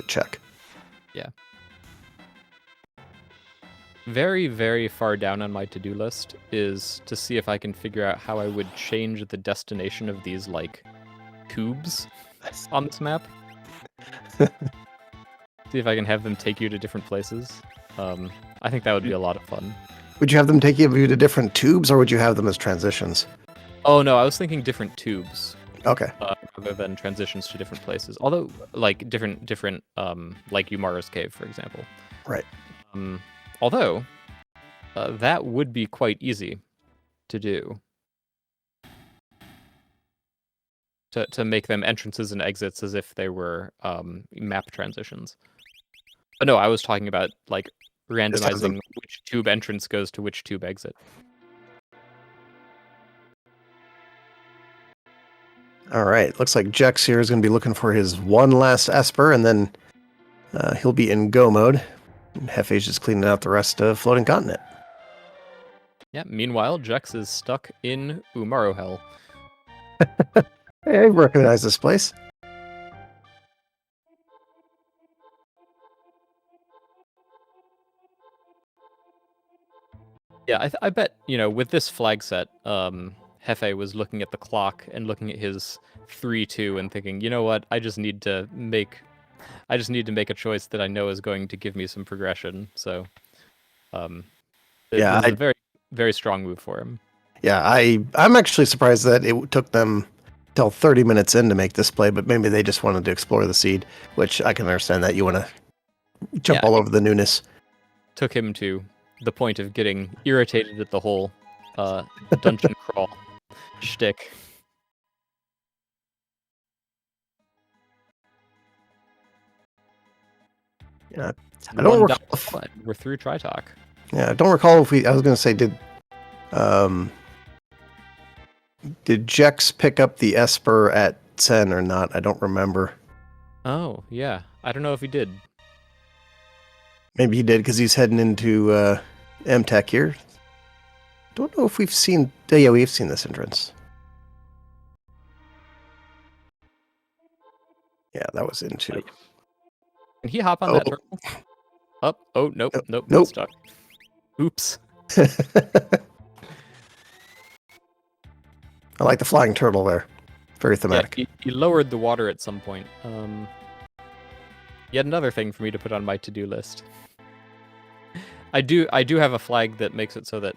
check. Yeah. Very, very far down on my to-do list is to see if I can figure out how I would change the destination of these, like, tubes on this map. See if I can have them take you to different places. I think that would be a lot of fun. Would you have them take you to different tubes, or would you have them as transitions? Oh, no, I was thinking different tubes. Okay. Rather than transitions to different places. Although, like, different, like Yumara's Cave, for example. Right. Although, that would be quite easy to do. To make them entrances and exits as if they were map transitions. But no, I was talking about, like, randomizing which tube entrance goes to which tube exit. All right. Looks like Jex here is going to be looking for his one last Esper, and then he'll be in go mode. Hefe's just cleaning out the rest of Floating Continent. Yeah, meanwhile, Jex is stuck in Umaro Hell. Hey, I recognize this place. Yeah, I bet, with this flag set, Hefe was looking at the clock and looking at his 3-2 and thinking, you know what, I just need to make a choice that I know is going to give me some progression. So, um, Yeah, this is a very, very strong move for him. Yeah, I'm actually surprised that it took them till 30 minutes in to make this play, but maybe they just wanted to explore the seed, which I can understand that you want to jump all over the newness. Took him to the point of getting irritated at the whole dungeon crawl shtick. Yeah, I don't recall. We're through Tritalk. Yeah, I don't recall if I was going to say, did Jex pick up the Esper at 10 or not? I don't remember. Oh, yeah. I don't know if he did. Maybe he did because he's heading into M-Tech here. Don't know if we've seen... yeah, we've seen this entrance. Yeah, that was into... Can he hop on that turtle? Up. Oh, nope. Nope. Stuck. Oops. I like the flying turtle there. Very thematic. Yeah, he lowered the water at some point. Yet another thing for me to put on my to-do list. I do have a flag that makes it so that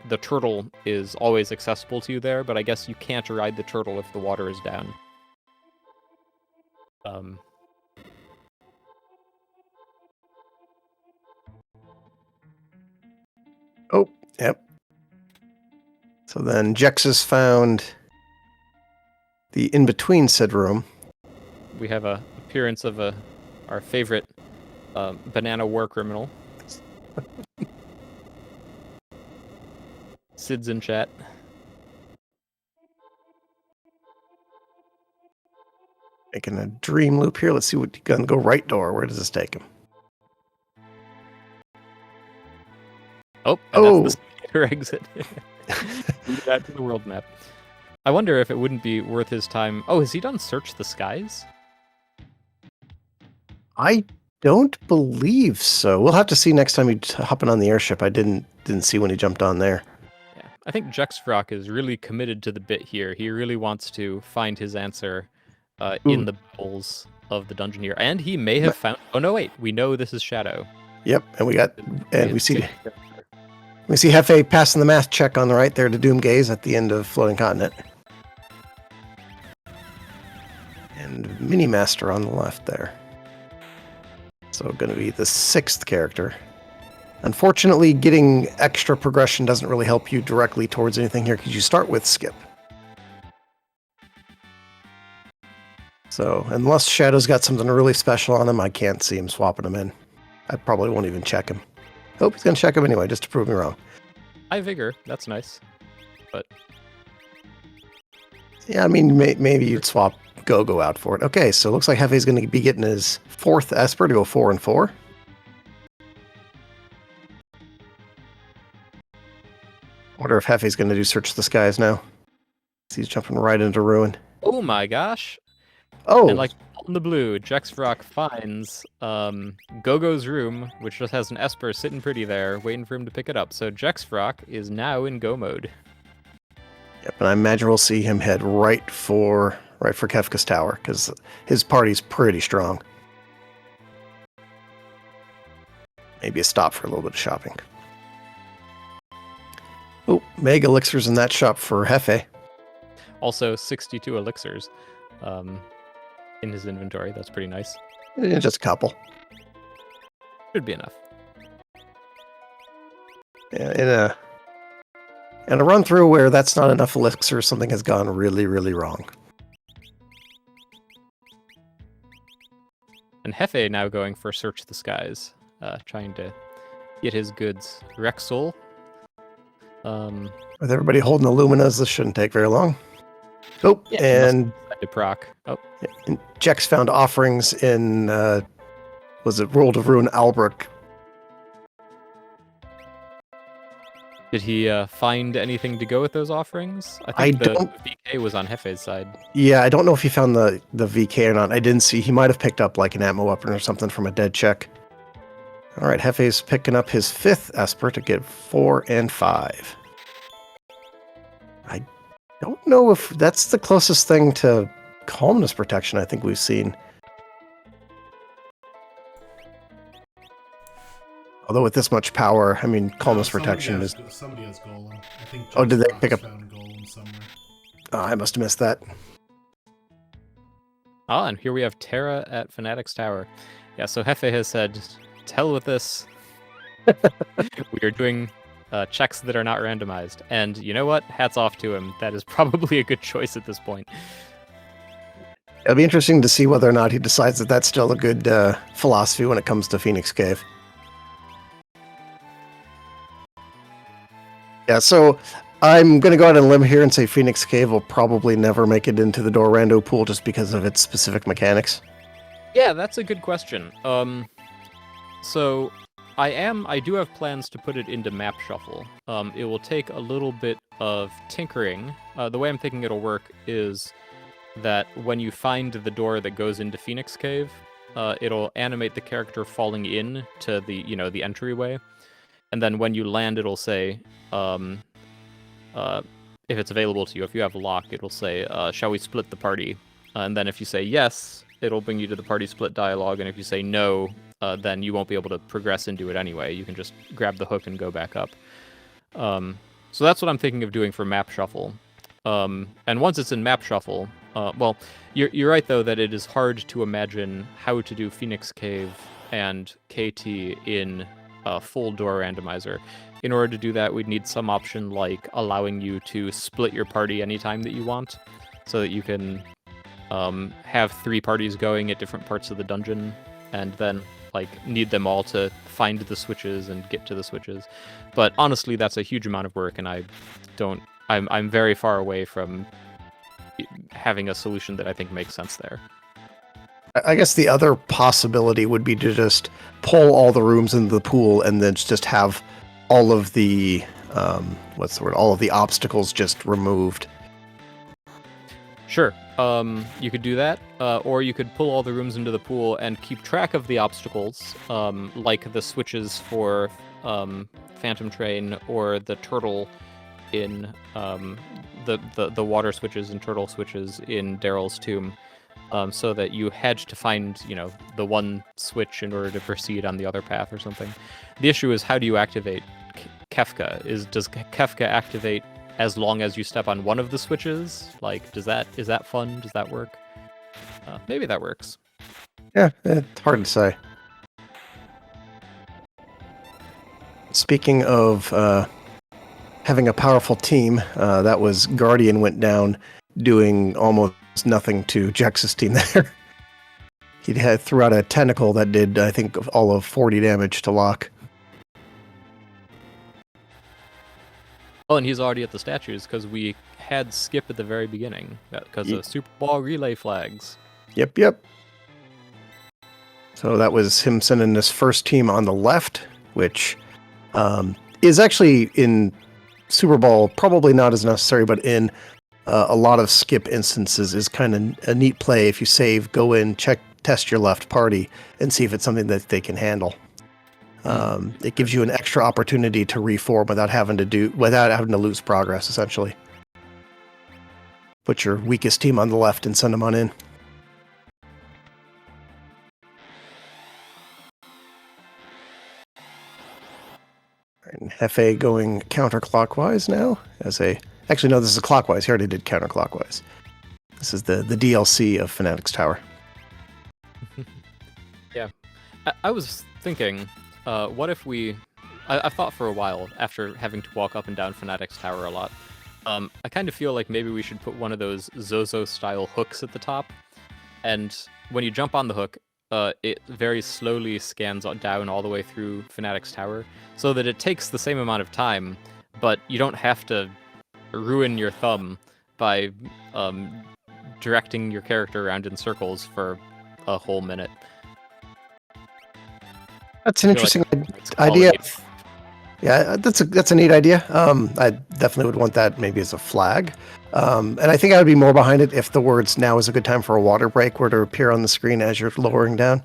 the turtle is always accessible to you there, but I guess you can't ride the turtle if the water is down. Oh, yep. So then Jex has found the in-between said room. We have a appearance of our favorite banana war criminal. Sid's in chat. Making a dream loop here. Let's see what gonna go right door. Where does this take him? Oh, that's the skater exit. That to the world map. I wonder if it wouldn't be worth his time. Oh, has he done Search the Skies? I don't believe so. We'll have to see next time he's hopping on the airship. I didn't see when he jumped on there. Yeah, I think Jexvrok is really committed to the bit here. He really wants to find his answer in the bowls of the dungeon here, and he may have found. Oh no, wait! We know this is Shadow. Yep, and we see Hefe passing the math check on the right there to Doom Gaze at the end of Floating Continent. And Mini Master on the left there. So going to be the 6th character. Unfortunately, getting extra progression doesn't really help you directly towards anything here because you start with Skip. So, unless Shadow's got something really special on him, I can't see him swapping him in. I probably won't even check him. Hope he's going to check him anyway, just to prove me wrong. High Vigor, that's nice. But yeah, I mean, maybe you'd swap Go out for it. Okay, so it looks like Hefe's going to be getting his 4th Esper to go 4 and 4. Wonder if Hefe's going to do Search the Skies now. He's jumping right into Ruin. Oh my gosh. Oh! And like in the blue, Jexvrok finds Gogo's room, which just has an Esper sitting pretty there, waiting for him to pick it up. So Jexvrok is now in Go mode. Yep, and I imagine we'll see him head right for Kefka's tower, because his party's pretty strong. Maybe a stop for a little bit of shopping. Oh, mega elixirs in that shop for Hefe. Also 62 elixirs in his inventory. That's pretty nice. Just a couple. Should be enough. Yeah, in a run through where that's not enough elixir, something has gone really, really wrong. And Hefe now going for Search the Skies, trying to get his goods. Rexel. With everybody holding the Luminas, this shouldn't take very long. Oh, yeah, and to proc. Oh, and Jex found offerings in was it World of Ruin Albrook? Did he find anything to go with those offerings? I think the VK was on Hefe's side. Yeah, I don't know if he found the VK or not. I didn't see. He might have picked up like an ammo weapon or something from a dead check. All right, Hefe's picking up his 5th Esper to get 4 and 5. I don't know if that's the closest thing to calmness protection I think we've seen. Although with this much power, I mean, calmness protection is... Somebody has Golem. I think Oh, did they pick up... found Golem somewhere. Oh, I must have missed that. Ah, and here we have Terra at Fnatic's Tower. Yeah, so Hefe has said, to hell with this. We are doing checks that are not randomized. And you know what? Hats off to him. That is probably a good choice at this point. It'll be interesting to see whether or not he decides that that's still a good philosophy when it comes to Phoenix Cave. Yeah, so I'm going to go out on a limb here and say Phoenix Cave will probably never make it into the door rando pool just because of its specific mechanics. Yeah, that's a good question. So I do have plans to put it into Map Shuffle. It will take a little bit of tinkering. The way I'm thinking it'll work is that when you find the door that goes into Phoenix Cave, it'll animate the character falling in to the entryway. And then when you land, it'll say, if it's available to you, if you have lock, it'll say, shall we split the party? And then if you say yes, it'll bring you to the party split dialogue. And if you say no, then you won't be able to progress into it anyway. You can just grab the hook and go back up. So that's what I'm thinking of doing for Map Shuffle. And once it's in Map Shuffle, well, you're right, though, that it is hard to imagine how to do Phoenix Cave and KT in a full door randomizer. In order to do that, we'd need some option like allowing you to split your party anytime that you want, so that you can have 3 parties going at different parts of the dungeon, and then need them all to find the switches and get to the switches. But honestly, that's a huge amount of work, and I'm very far away from having a solution that I think makes sense there. I guess the other possibility would be to just pull all the rooms into the pool and then just have all of the all of the obstacles just removed. Sure. You could do that, or you could pull all the rooms into the pool and keep track of the obstacles, like the switches for Phantom Train or the turtle in the water switches and turtle switches in Daryl's Tomb, so that you hedge to find the one switch in order to proceed on the other path or something. The issue is, how do you activate Kefka? Does Kefka activate as long as you step on one of the switches? Is that fun? Does that work? Maybe that works. Yeah, it's hard to say. Speaking of having a powerful team, that was Guardian went down doing almost nothing to Jex's team there. He threw out a tentacle that did, I think, all of 40 damage to Locke. Oh, and he's already at the statues because we had Skip at the very beginning because of Super Ball relay flags. Yep. So that was him sending this first team on the left, which is actually in Super Ball probably not as necessary, but in a lot of Skip instances is kind of a neat play. If you save, go in, test your left party, and see if it's something that they can handle. It gives you an extra opportunity to reform without having to lose progress, essentially. Put your weakest team on the left and send them on in. And Hefe going counterclockwise now. Actually, no, this is clockwise. He already did counterclockwise. This is the DLC of Fnatic's Tower. Yeah. I was thinking, what if I've thought for a while, after having to walk up and down Fnatic's Tower a lot, I kind of feel like maybe we should put one of those Zozo-style hooks at the top, and when you jump on the hook, it very slowly scans down all the way through Fnatic's Tower, so that it takes the same amount of time, but you don't have to ruin your thumb by directing your character around in circles for a whole minute. That's an interesting idea. Yeah, that's a neat idea. I definitely would want that maybe as a flag. And I think I would be more behind it if the words "now is a good time for a water break" were to appear on the screen as you're lowering down.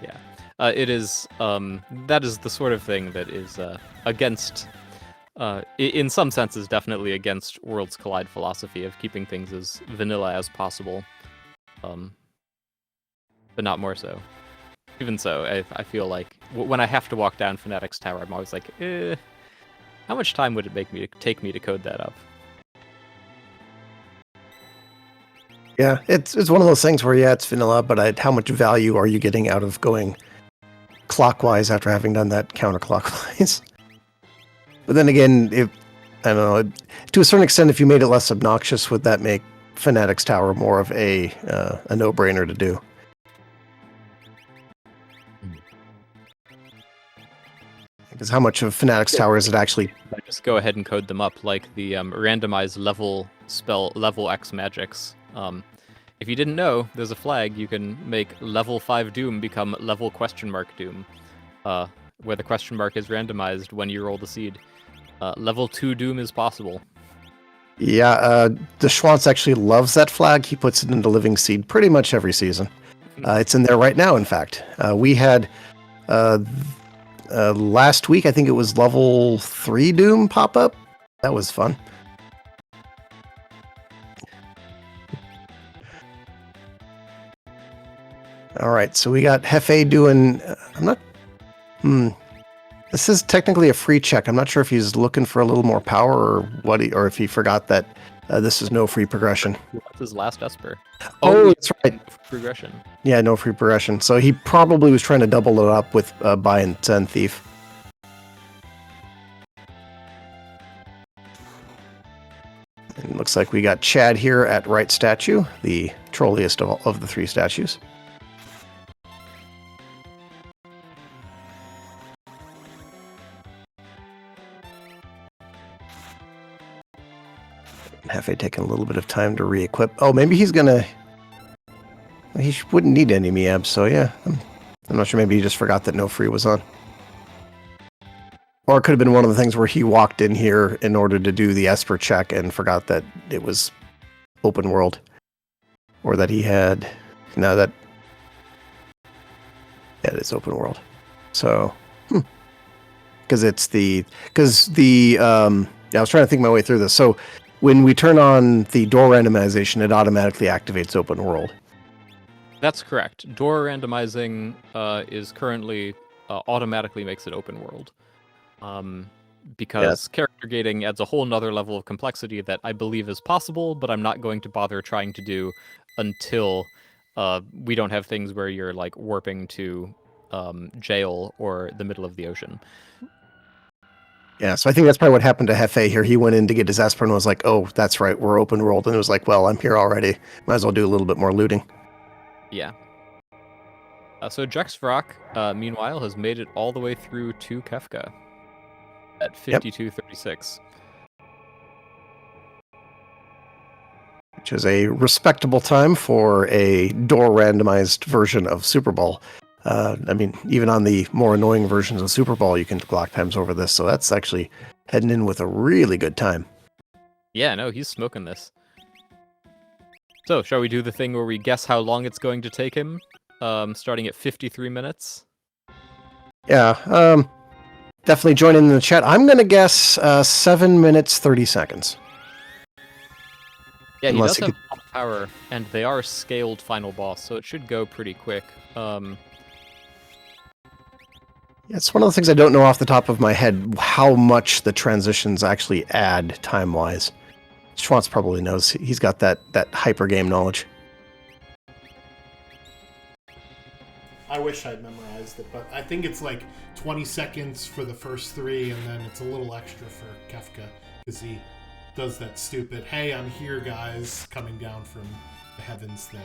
Yeah. It is that is the sort of thing that is against, in some senses, definitely against Worlds Collide philosophy of keeping things as vanilla as possible, but not more so. Even so, I feel like when I have to walk down Fnatic's tower, I'm always like, how much time would it take me to code that up? Yeah, it's one of those things where, yeah, it's vanilla, but how much value are you getting out of going clockwise after having done that counterclockwise? But then again, I don't know, to a certain extent, if you made it less obnoxious, would that make Fnatic's tower more of a no-brainer to do? Because how much of Fnatic's tower is it actually? Just go ahead and code them up like the randomized level spell level X magics. If you didn't know, there's a flag. You can make level 5 Doom become level question mark Doom, where the question mark is randomized when you roll the seed. Level 2 Doom is possible. Yeah, the Schwantz actually loves that flag. He puts it into Living Seed pretty much every season. It's in there right now, in fact. We had last week, I think it was level 3 Doom pop up. That was fun. All right, so we got Hefe doing. I'm not. This is technically a free check. I'm not sure if he's looking for a little more power or what, or if he forgot that this is no free progression. What's his last Esper? Oh, that's right. Progression. Yeah, no free progression. So he probably was trying to double it up with Buy and Send Thief. And it looks like we got Chad here at right statue, the trolliest of the 3 statues. Hefe taking a little bit of time to re-equip. Oh, maybe he's gonna. He wouldn't need any Miabs, so yeah. I'm not sure. Maybe he just forgot that no free was on. Or it could have been one of the things where he walked in here in order to do the Esper check and forgot that it was open world. Or that he had. No, that. Yeah, it is open world. So. Because it's the. Yeah, I was trying to think my way through this. So. When we turn on the door randomization, it automatically activates open world. That's correct. Door randomizing is currently automatically makes it open world. Because character gating adds a whole nother level of complexity that I believe is possible, but I'm not going to bother trying to do until we don't have things where you're like warping to jail or the middle of the ocean. Yeah, so I think that's probably what happened to Hefe here. He went in to get his Esper and was like, oh, that's right, we're open world. And it was like, well, I'm here already. Might as well do a little bit more looting. Yeah. So Jexvrok, meanwhile, has made it all the way through to Kefka at 52:36. Which is a respectable time for a door randomized version of Super Bowl. I mean, even on the more annoying versions of Super Bowl, you can clock times over this, so that's actually heading in with a really good time. Yeah, no, he's smoking this. So, shall we do the thing where we guess how long it's going to take him? Starting at 53 minutes? Yeah, definitely join in the chat. I'm going to guess 7 minutes, 30 seconds. Yeah, he does have power, and they are scaled final boss, so it should go pretty quick. It's one of the things I don't know off the top of my head how much the transitions actually add time-wise. Schwantz probably knows. He's got that hyper game knowledge. I wish I'd memorized it, but I think it's like 20 seconds for the first 3, and then it's a little extra for Kefka, because he does that stupid, hey, I'm here, guys, coming down from the heavens thing.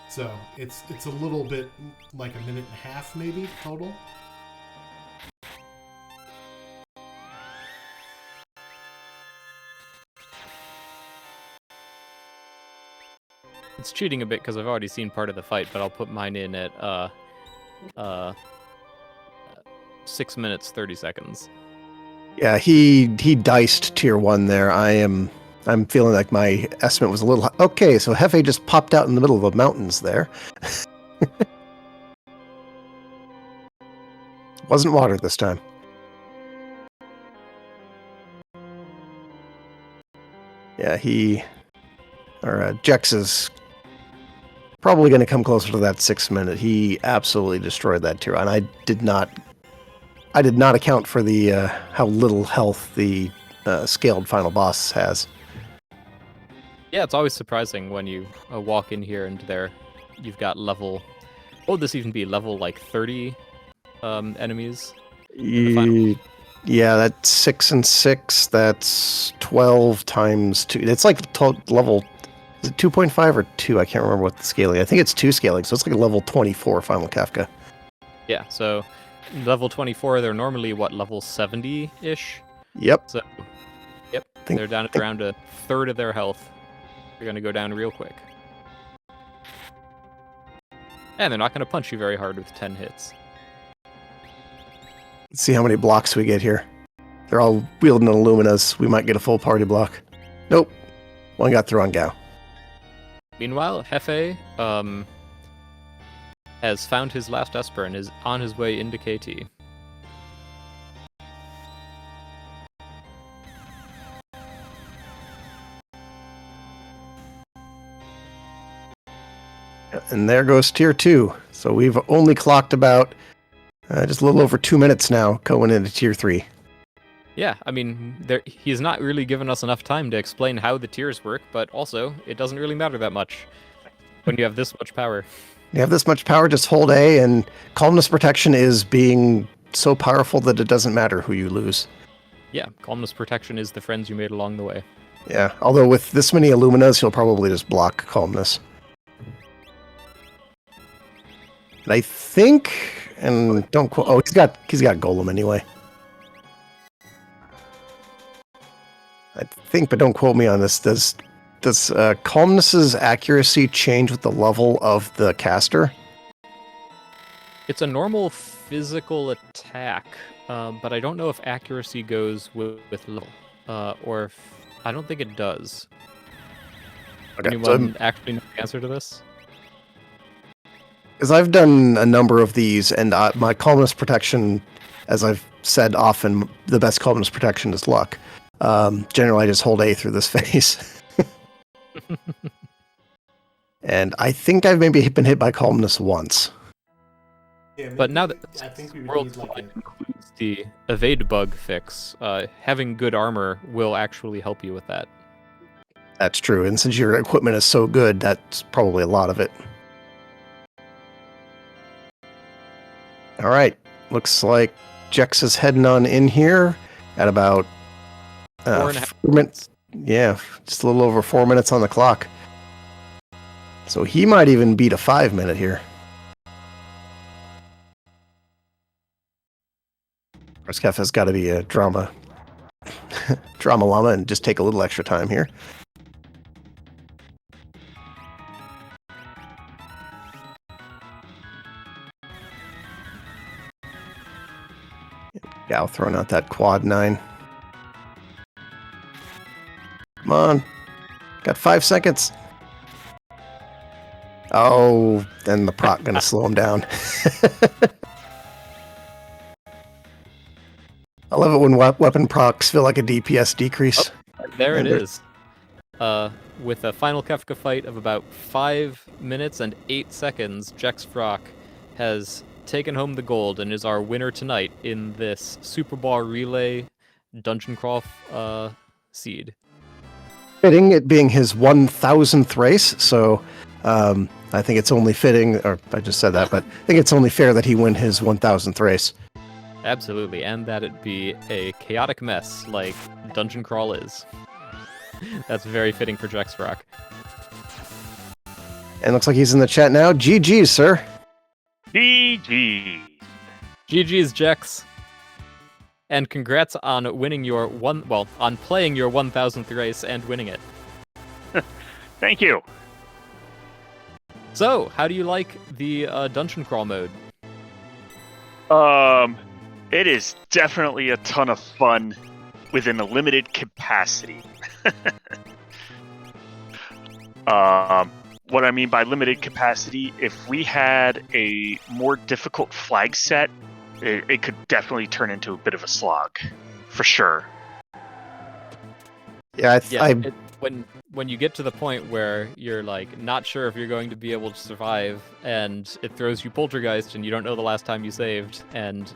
So it's a little bit like a minute and a half, maybe, total. It's cheating a bit because I've already seen part of the fight, but I'll put mine in at 6 minutes 30 seconds. Yeah, he diced tier 1 there. I'm feeling like my estimate was a little okay. So Hefe just popped out in the middle of the mountains there. Wasn't water this time. Yeah, Jex is probably going to come closer to that 6 minute. He absolutely destroyed that tier, and I did not account for the how little health the scaled final boss has. Yeah, it's always surprising when you walk in here and you've got level. What would this even be? Level like 30 enemies in the final. Yeah, that's 6 and 6. That's 12 times 2. It's like level. Is it 2.5 or 2? I can't remember what the scaling. I think it's 2 scaling, so it's like level 24 Final Kefka. Yeah, so level 24, they're normally, level 70-ish? Yep. So, yep, they're down at around a third of their health. They're going to go down real quick. And they're not going to punch you very hard with 10 hits. Let's see how many blocks we get here. They're all wielding Illuminas. We might get a full party block. Nope. One got through on Gao. Meanwhile, Hefe has found his last Esper and is on his way into KT. And there goes tier 2. So we've only clocked about just a little over 2 minutes now going into tier 3. Yeah, I mean, he's not really given us enough time to explain how the tiers work, but also, it doesn't really matter that much when you have this much power. You have this much power, just hold A, and Calmness Protection is being so powerful that it doesn't matter who you lose. Yeah, Calmness Protection is the friends you made along the way. Yeah, although with this many Illuminas, he'll probably just block Calmness. And I think, and don't quote. Oh, he's got Golem anyway. I think, but don't quote me on this. Does Calmness's accuracy change with the level of the caster? It's a normal physical attack, but I don't know if accuracy goes with level, or if I don't think it does. Okay, Anyone actually know the answer to this? Because I've done a number of these, and my Calmness Protection, as I've said often, the best Calmness Protection is luck. Generally, I just hold A through this phase. And I think I've maybe been hit by Calmness once. Yeah, but now that I think we would World need like includes the evade bug fix, having good armor will actually help you with that. That's true, and since your equipment is so good, that's probably a lot of it. All right, looks like Jex is heading on in here at about 4.5 minutes. Yeah, just a little over 4 minutes on the clock. So he might even beat a 5 minute here. Kefka has got to be a drama llama and just take a little extra time here. Gao throwing out that quad 9. Come on. Got 5 seconds. Oh, then the proc gonna slow him down. I love it when weapon procs feel like a DPS decrease. Oh, there it is. With a final Kefka fight of about 5 minutes and 8 seconds, Jexvrok has taken home the gold and is our winner tonight in this Super Ball Relay Dungeon Crawl seed. Fitting, it being his 1,000th race, so I think it's only fitting, or I just said that, but I think it's only fair that he win his 1,000th race. Absolutely, and that it be a chaotic mess like Dungeon Crawl is. That's very fitting for Jexvrok. And looks like he's in the chat now. GG, sir. GG. GG's, Jex. And congrats on winning your on playing your 1,000th race and winning it. Thank you. So, how do you like the Dungeon Crawl mode? It is definitely a ton of fun within a limited capacity. What I mean by limited capacity, if we had a more difficult flag set it could definitely turn into a bit of a slog, for sure. Yeah, When you get to the point where you're like not sure if you're going to be able to survive, and it throws you poltergeist, and you don't know the last time you saved,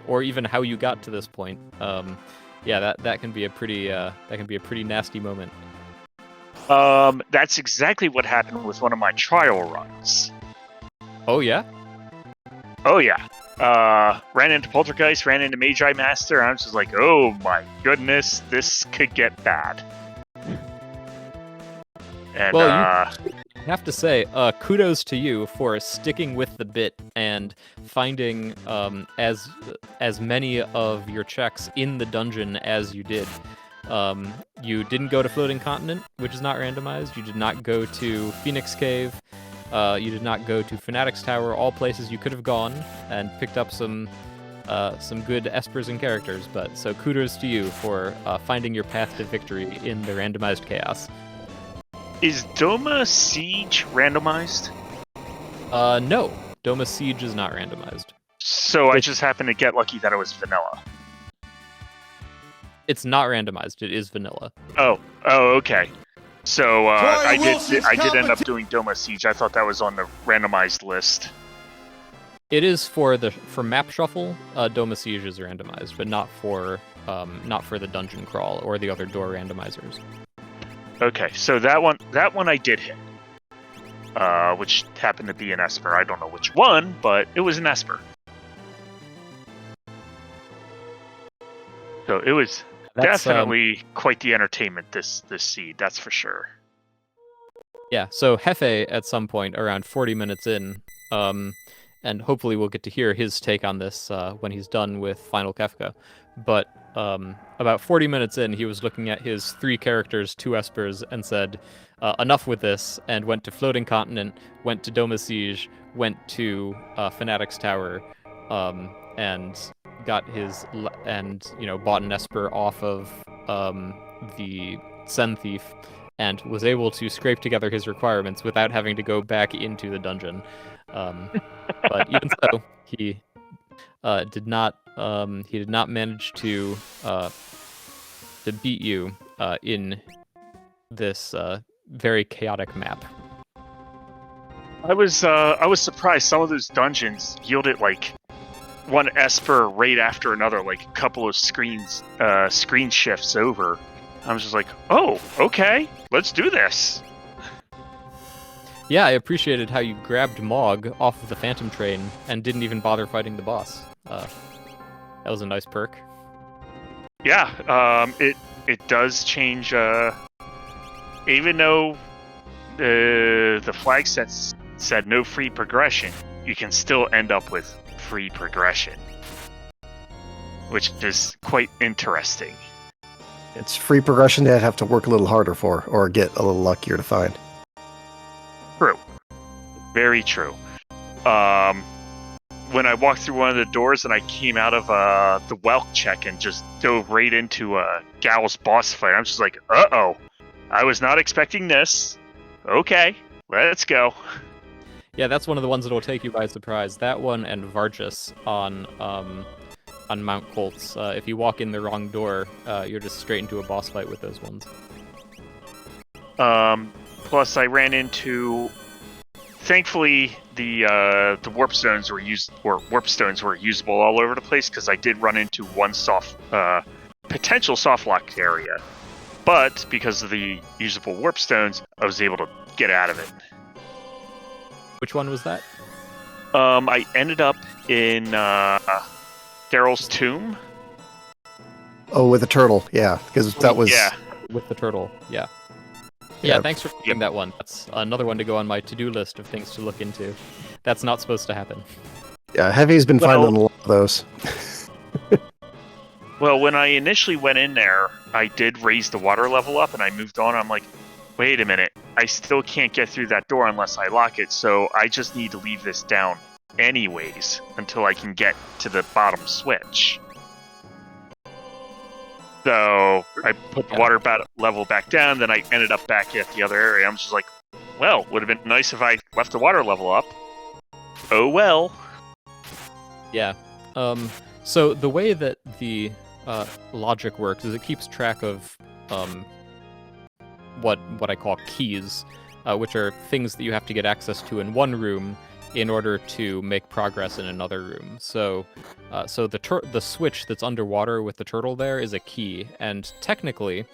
or even how you got to this point. That can be a pretty nasty moment. That's exactly what happened with one of my trial runs. Oh yeah. Oh yeah. Ran into poltergeist, ran into Magi Master, and I was just like, oh my goodness, this could get bad. And Well, you have to say, kudos to you for sticking with the bit and finding as many of your checks in the dungeon as you did. You didn't go to Floating Continent, which is not randomized. You did not go to Phoenix Cave. You did not go to Fanatic's Tower. All places you could have gone and picked up some good espers and characters. But so kudos to you for finding your path to victory in the randomized chaos. Is Doma Siege randomized? No. Doma Siege is not randomized. So I just happened to get lucky that it was vanilla. It's not randomized. It is vanilla. Oh, okay. So I did end up doing Doma Siege. I thought that was on the randomized list. It is for map shuffle. Doma Siege is randomized, but not for the dungeon crawl or the other door randomizers. Okay, so that one I did hit, which happened to be an Esper. I don't know which one, but it was an Esper. So it was definitely quite the entertainment, this seed, that's for sure. Yeah, so Hefe at some point around 40 minutes in, and hopefully we'll get to hear his take on this when he's done with Final Kefka, but about 40 minutes in, he was looking at his 3 characters, 2 espers, and said, enough with this, and went to Floating Continent, went to Doma Siege, went to Fanatic's Tower, and got bought an esper off of the Sen Thief, and was able to scrape together his requirements without having to go back into the dungeon. But even so, he did not manage to beat you in this very chaotic map. I was surprised. Some of those dungeons yielded like one Esper right after another, like a couple of screen shifts over. I was just like, oh, okay, let's do this. Yeah, I appreciated how you grabbed Mog off of the Phantom Train and didn't even bother fighting the boss. That was a nice perk. Yeah, it does change. Even though the flag said no free progression, you can still end up with free progression, which is quite interesting. It's free progression that I'd have to work a little harder for, or get a little luckier to find. True. Very true. When I walked through one of the doors and I came out of the Welk check and just dove right into Gal's boss fight, I'm just like, uh-oh. I was not expecting this. Okay, let's go. Yeah, that's one of the ones that will take you by surprise. That one and Vargas on Mount Colts. If you walk in the wrong door, you're just straight into a boss fight with those ones. Plus, I ran into. Thankfully, the warp stones were usable all over the place because I did run into one potential soft lock area, but because of the usable warp stones, I was able to get out of it. Which one was that? I ended up in Daryl's tomb. Oh, with the turtle, yeah, because that was... Yeah. With the turtle, yeah. Yeah, thanks for picking that one. That's another one to go on my to-do list of things to look into. That's not supposed to happen. Yeah, Heavy's been finding a lot of those. Well, when I initially went in there, I did raise the water level up, and I moved on. I'm like, wait a minute. I still can't get through that door unless I lock it, so I just need to leave this down anyways until I can get to the bottom switch. So I put the water level back down, then I ended up back at the other area. I'm just like, well, would have been nice if I left the water level up. Oh well. Yeah. So the way that the logic works is it keeps track of what I call keys, which are things that you have to get access to in one room in order to make progress in another room. So the switch that's underwater with the turtle there is a key, and technically,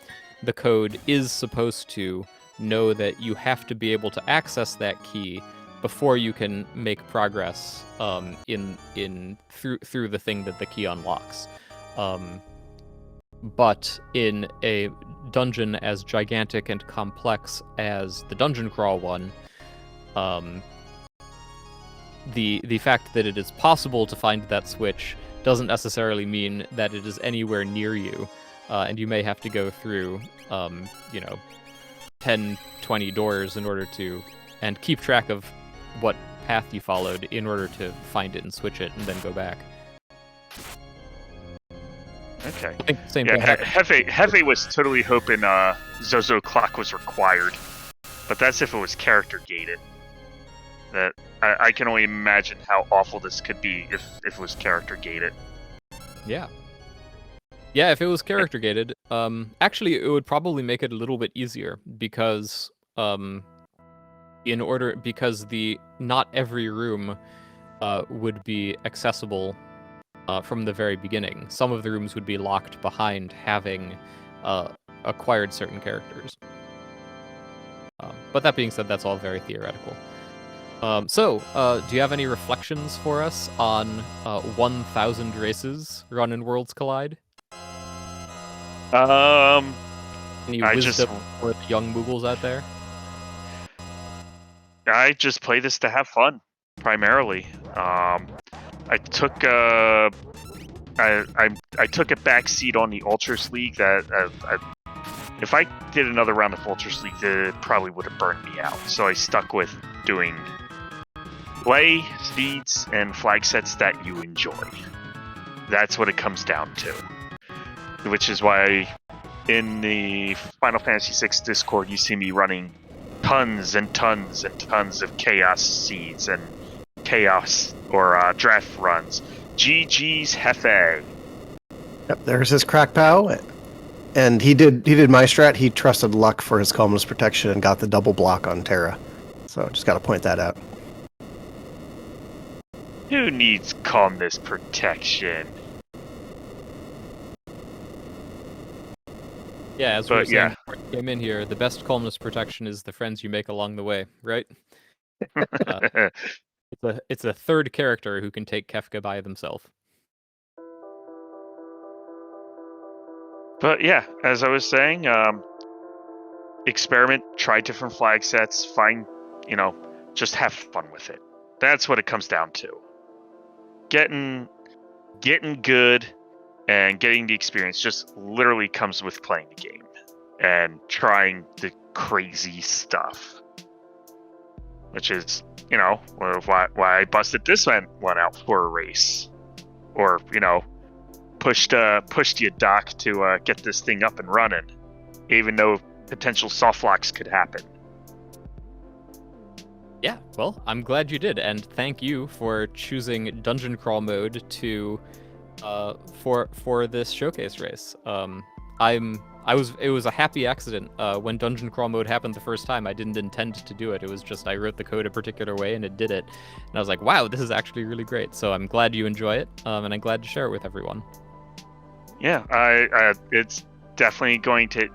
the code is supposed to know that you have to be able to access that key before you can make progress through the thing that the key unlocks. But in a dungeon as gigantic and complex as the dungeon crawl one, the fact that it is possible to find that switch doesn't necessarily mean that it is anywhere near you, and you may have to go through 10, 20 doors in order to, and keep track of what path you followed in order to find it and switch it and then go back. Okay. I think the same Yeah, thing happened. Hefe was totally hoping Zozo clock was required, but that's if it was character gated. That I can only imagine how awful this could be if it was character gated. Yeah. Yeah, if it was character gated, actually it would probably make it a little bit easier because not every room would be accessible from the very beginning. Some of the rooms would be locked behind having acquired certain characters. But that being said, that's all very theoretical. So, do you have any reflections for us on 1,000 races run in Worlds Collide? Any wisdom for the young Moogles out there? I just play this to have fun, primarily. I took I took a backseat on the Ultras League. If I did another round of Ultras League, it probably would have burned me out. So I stuck with doing play, speeds, and flag sets that you enjoy. That's what it comes down to. Which is why in the Final Fantasy VI Discord, you see me running tons and tons and tons of Chaos Seeds and Chaos or draft runs. GG's Hefe. Yep, there's his crack pow. And he did my strat. He trusted luck for his Calmness Protection and got the double block on Terra. So just got to point that out. Who needs Calmness Protection? Yeah, as we were saying before you came in here, the best Calmness Protection is the friends you make along the way, right? It's a third character who can take Kefka by themselves. But yeah, as I was saying, experiment, try different flag sets, find, just have fun with it. That's what it comes down to. Getting good and getting the experience just literally comes with playing the game and trying the crazy stuff. Which is, why I busted this one out for a race. Or, pushed you, Doc, to get this thing up and running, even though potential soft locks could happen. Yeah, well, I'm glad you did, and thank you for choosing Dungeon Crawl mode to for this showcase race. It was a happy accident when Dungeon Crawl mode happened the first time. I didn't intend to do it. It was just I wrote the code a particular way and it did it, and I was like, wow, this is actually really great. So I'm glad you enjoy it, and I'm glad to share it with everyone. Yeah, it's definitely going to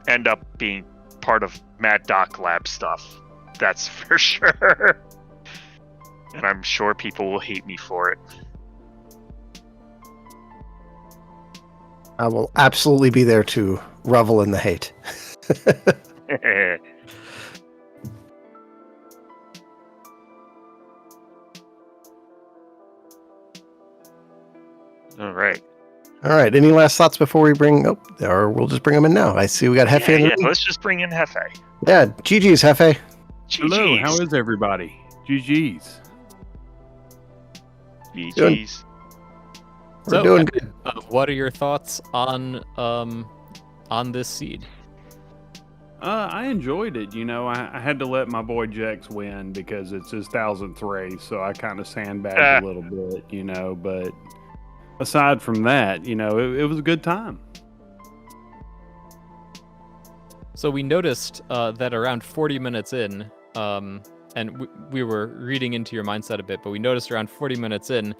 end up being part of Mad Doc Lab stuff. That's for sure. And I'm sure people will hate me for it. I will absolutely be there to revel in the hate. All right. All right. Any last thoughts before we bring? Oh, or we'll just bring them in now. I see we got Hefe in the room. Let's just bring in Hefe. Yeah, GG's Hefe. Hello, how is everybody? GG's. GG's. We're doing good. What are your thoughts on this seed? I enjoyed it. I had to let my boy Jex win because it's his 1000th race, so I kind of sandbagged a little bit, but aside from that, it was a good time. So we noticed that around 40 minutes in, and we were reading into your mindset a bit, but we noticed around 40 minutes in,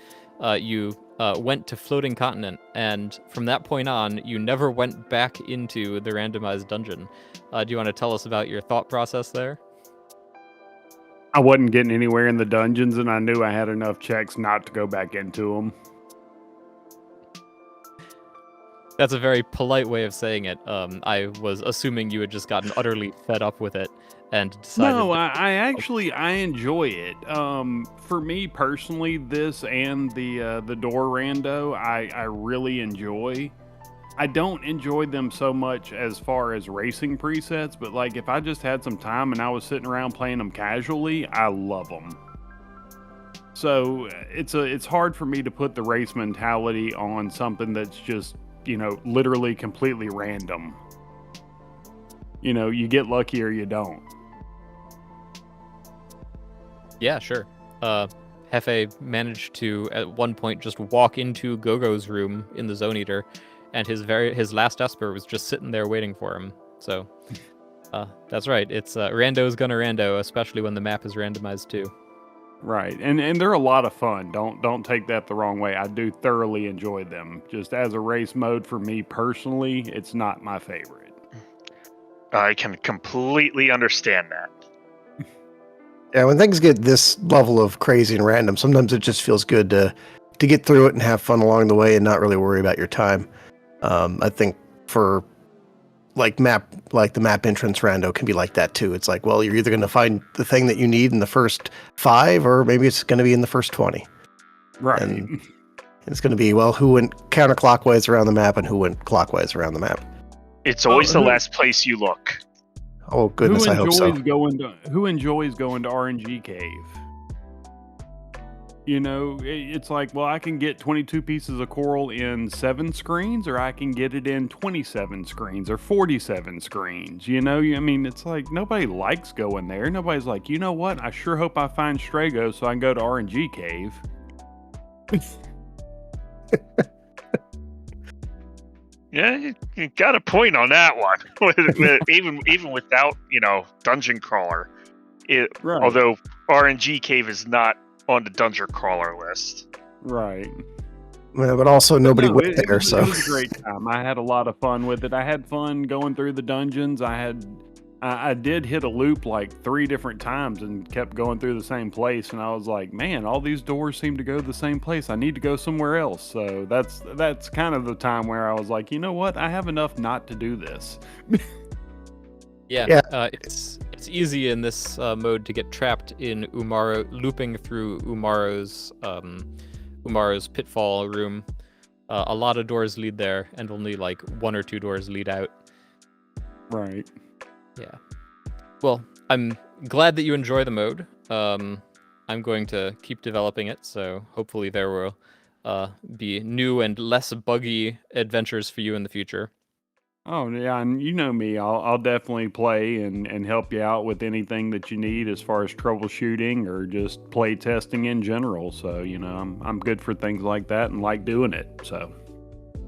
you went to Floating Continent, and from that point on, you never went back into the randomized dungeon. Do you want to tell us about your thought process there? I wasn't getting anywhere in the dungeons, and I knew I had enough checks not to go back into them. That's a very polite way of saying it. I was assuming you had just gotten utterly fed up with it and decided. No, I enjoy it. For me personally, this and the door rando, I really enjoy. I don't enjoy them so much as far as racing presets, but like if I just had some time and I was sitting around playing them casually, I love them. So it's hard for me to put the race mentality on something that's just literally completely random. You get lucky or you don't. Yeah, sure. Hefe managed to at one point just walk into Gogo's room in the Zone Eater, and his last Esper was just sitting there waiting for him. So that's right. It's Rando's gonna rando, especially when the map is randomized too. Right, and they're a lot of fun. Don't take that the wrong way. I do thoroughly enjoy them. Just as a race mode for me personally, it's not my favorite. I can completely understand that. Yeah, when things get this level of crazy and random, sometimes it just feels good to get through it and have fun along the way and not really worry about your time. I think for the map entrance rando can be like that too. It's like, well, you're either going to find the thing that you need in the first 5, or maybe it's going to be in the first 20. Right. And it's going to be, well, who went counterclockwise around the map and who went clockwise around the map. It's always the last place you look. Oh goodness, I hope so. Who enjoys going to RNG Cave? It's like, well, I can get 22 pieces of coral in 7 screens, or I can get it in 27 screens or 47 screens. It's like nobody likes going there. Nobody's like, you know what? I sure hope I find Strago so I can go to RNG Cave. Yeah, you got a point on that one. even without dungeon crawler, Right. Although RNG Cave is not on the dungeon crawler list. Right. Yeah, but also nobody went there, it so was a great time. I had a lot of fun with it. I had fun going through the dungeons. I did hit a loop like 3 different times and kept going through the same place, and I was like, man, all these doors seem to go to the same place. I need to go somewhere else. So that's kind of the time where I was like, you know what? I have enough not to do this. Yeah. It's easy in this mode to get trapped in looping through Umaro's pitfall room. A lot of doors lead there, and only like 1 or 2 doors lead out. Right. Yeah. Well, I'm glad that you enjoy the mode. I'm going to keep developing it, so hopefully there will be new and less buggy adventures for you in the future. Oh yeah, and you know me, I'll definitely play and help you out with anything that you need as far as troubleshooting or just play testing in general. So I'm good for things like that and like doing it. So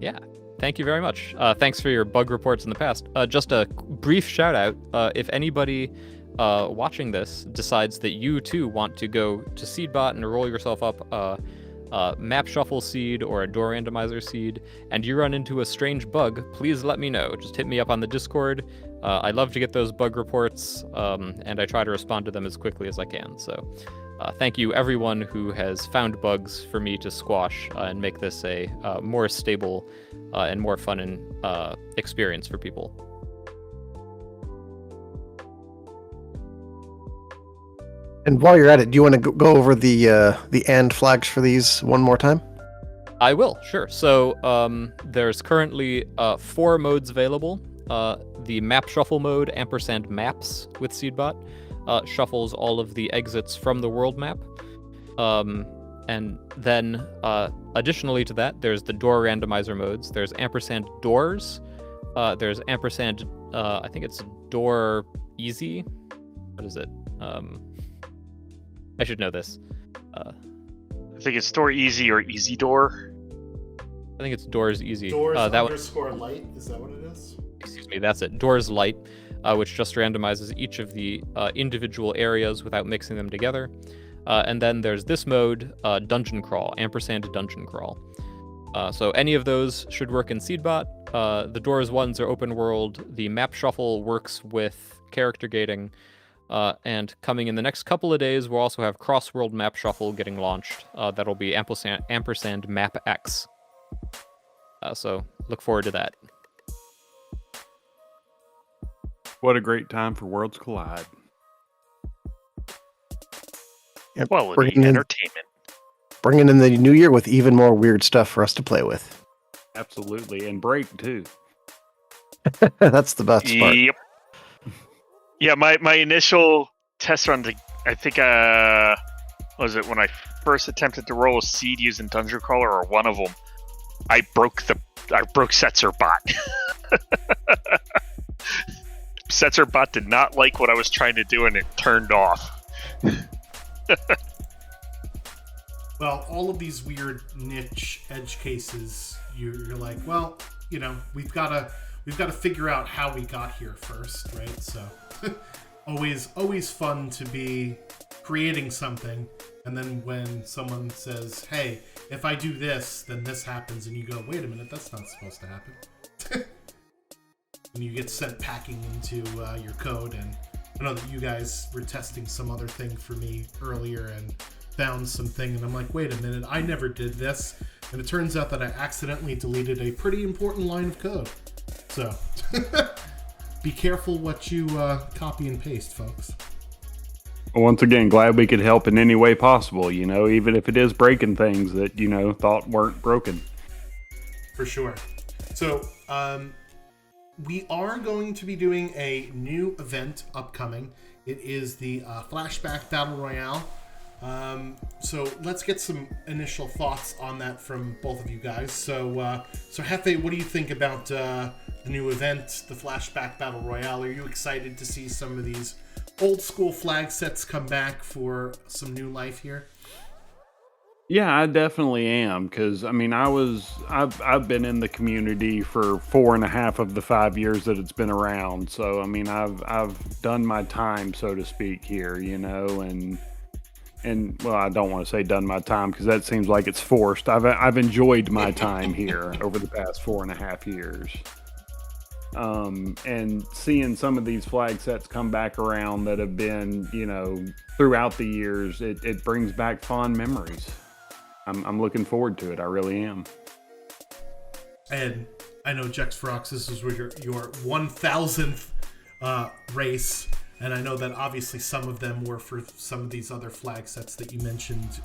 yeah, thank you very much. Thanks for your bug reports in the past. Just a brief shout out. If anybody watching this decides that you too want to go to Seedbot and roll yourself up map shuffle seed or a door randomizer seed, and you run into a strange bug, please let me know. Just hit me up on the Discord. I love to get those bug reports, and I try to respond to them as quickly as I can. So thank you everyone who has found bugs for me to squash and make this a more stable and more fun and experience for people. And while you're at it, do you want to go over the AND flags for these one more time? I will, sure. So there's currently 4 modes available. The map shuffle mode, &maps with Seedbot, shuffles all of the exits from the world map. And then additionally to that, there's the door randomizer modes. There's &doors. There's &, I think it's door easy. What is it? I should know this. I think it's door easy or easy door. I think it's Doors Easy. Doors that one, underscore light. Is that what it is? excuse me, that's it. Doors Light, which just randomizes each of the individual areas without mixing them together. And then there's this mode, Dungeon Crawl, ampersand Dungeon Crawl. So any of those should work in Seedbot. The Doors ones are open world. The map shuffle works with character gating. And coming in the next couple of days, we'll also have cross-world map shuffle getting launched. That'll be ampersand Map X. So look forward to that. What a great time for Worlds Collide. Yep, Quality entertainment. Bringing in the new year with even more weird stuff for us to play with. Absolutely. And break, too. That's the best part. Yep. Yeah, my initial test run, I think, was it when I first attempted to roll a seed using Dungeon Crawler, or one of them, I broke Setzer Bot. Setzer Bot did not like what I was trying to do, and it turned off. Well, all of these weird niche edge cases, you're like, well, we've got to figure out how we got here first, right? So, always fun to be creating something, and then when someone says, "Hey, if I do this, then this happens," and you go, "Wait a minute, that's not supposed to happen," and you get sent packing into your code. And I know that you guys were testing some other thing for me earlier, and found something, and I'm like, wait a minute, I never did this, and it turns out that I accidentally deleted a pretty important line of code. So be careful what you copy and paste, folks. Once again, glad we could help in any way possible, even if it is breaking things that, thought weren't broken. For sure. So we are going to be doing a new event upcoming. It is the Flashback Battle Royale. So let's get some initial thoughts on that from both of you guys. So Hefe, what do you think about the new event, the Flashback Battle Royale? Are you excited to see some of these old school flag sets come back for some new life here? Yeah, I definitely am, because I've been in the community for 4.5 of the 5 years that it's been around. So I've done my time, so to speak, here, and well, I don't want to say done my time, because that seems like it's forced. I've enjoyed my time here over the past 4.5 years. And seeing some of these flag sets come back around that have been, throughout the years, it brings back fond memories. I'm looking forward to it. I really am. And I know Jexvrok, this is your 1000th race. And I know that obviously some of them were for some of these other flag sets that you mentioned,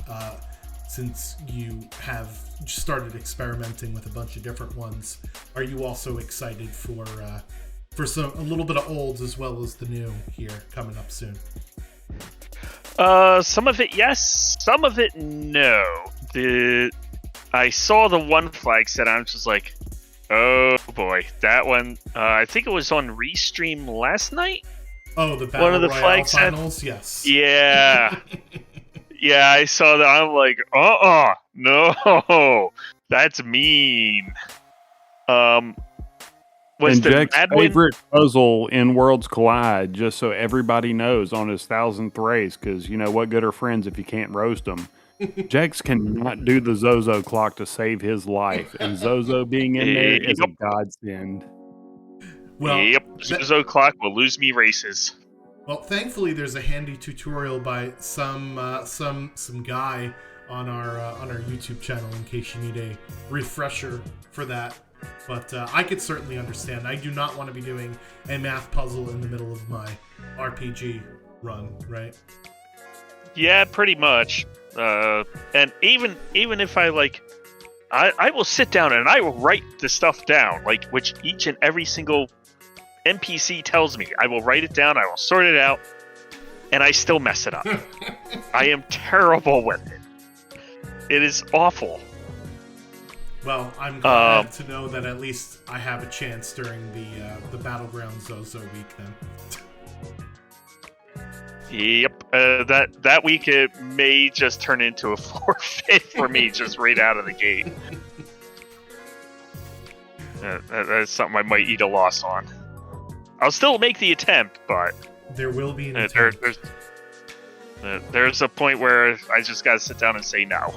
since you have started experimenting with a bunch of different ones. Are you also excited for a little bit of olds as well as the new here coming up soon? Some of it yes, some of it no. I saw the one flag set, and I'm just like, oh boy, that one. I think it was on Restream last night. Oh, the Battle one of the Royale flag finals, yes. Yeah. Yeah, I saw that. I'm like, no, that's mean. Was and the Jack's admin favorite puzzle in Worlds Collide, just so everybody knows, on his 1000th race, because what good are friends if you can't roast them? Jax cannot do the Zozo clock to save his life, and Zozo being in there is a godsend. Well, yep, Zozo clock will lose me races. Well, thankfully, there's a handy tutorial by some guy on our YouTube channel in case you need a refresher for that. But I could certainly understand. I do not want to be doing a math puzzle in the middle of my RPG run, right? Yeah, pretty much. And even if I I will sit down and I will write the stuff down, which each and every single NPC tells me. I will write it down, I will sort it out, and I still mess it up. I am terrible with it. It is awful. Well, I'm glad to know that at least I have a chance during the Battleground Zozo week then. Yep, that week it may just turn into a forfeit for me just right out of the gate. That's something I might eat a loss on. I'll still make the attempt, but There will be an there, attempt. there's a point where I just gotta sit down and say no.